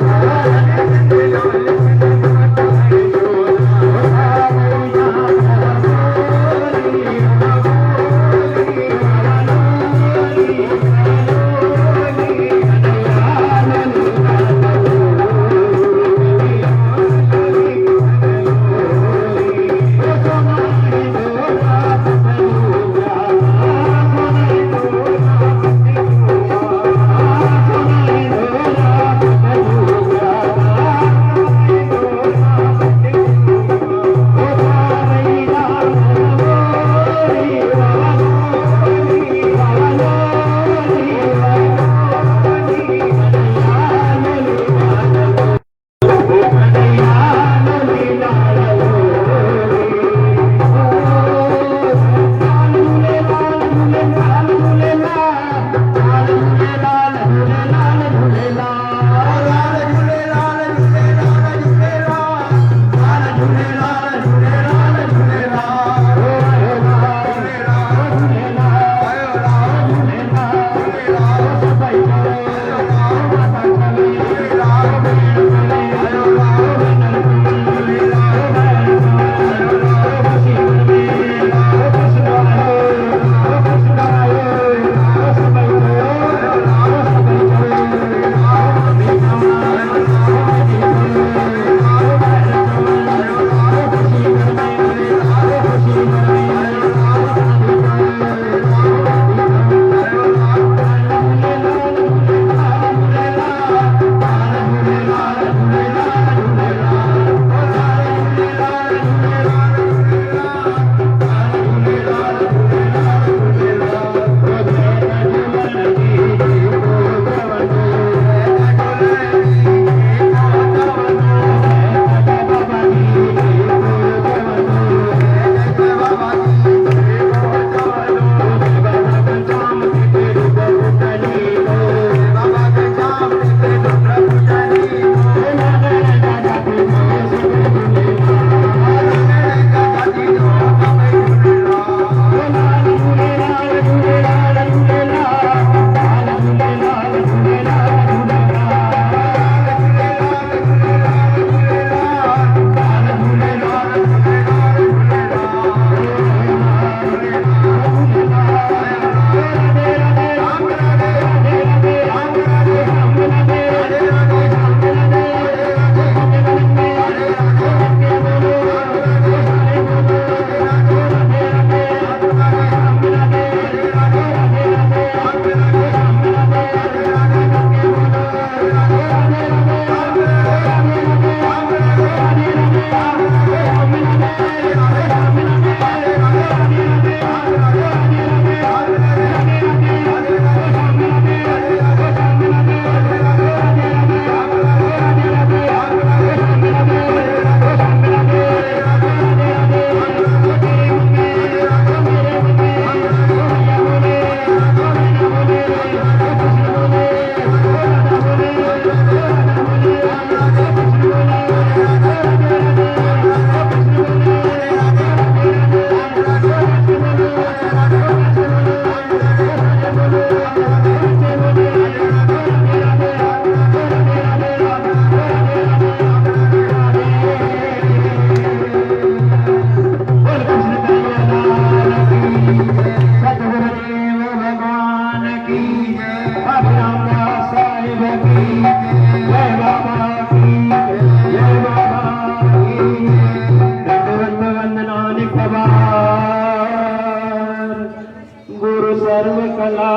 सर्व कला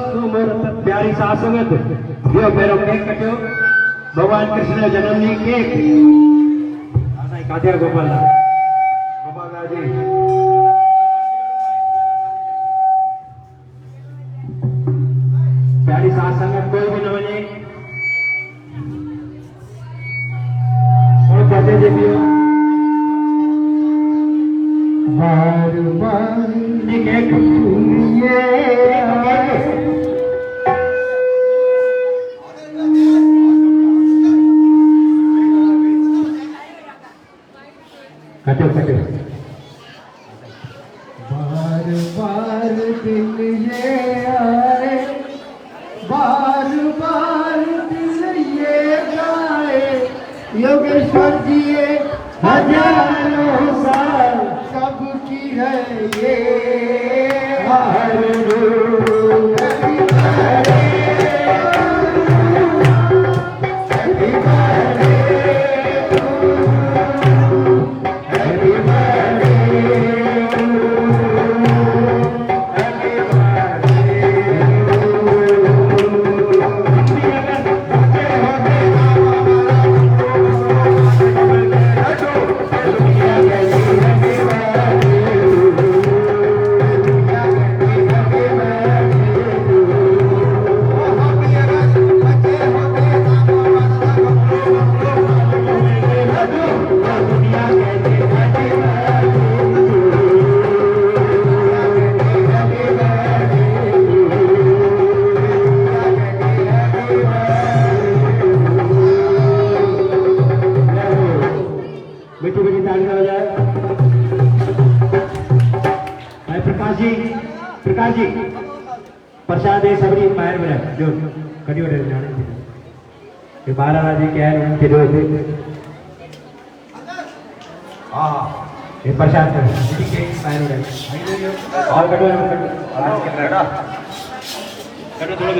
सुमूर्त। प्यारी सासंगत जो मेरो केक कटियो भगवान कृष्ण जन्मनी केक काठिया गोपाल जी प्यारी सासंगत कोई भी न बने और कहते जी पियो बार बार केक कटो कटो बार बार दिल ये आए बार बार दिल ये गाए योगेश्वर जी ये हजारों साल कब की है ये प्रकाश जी प्रसाद ये सबरी मायर में जो कड़ी ओडे जाने ये 12 राजे क्या है उनके दो थे हां ये प्रसाद कर ठीक है मायर में और कटो आज के बेटा कटो थोड़ा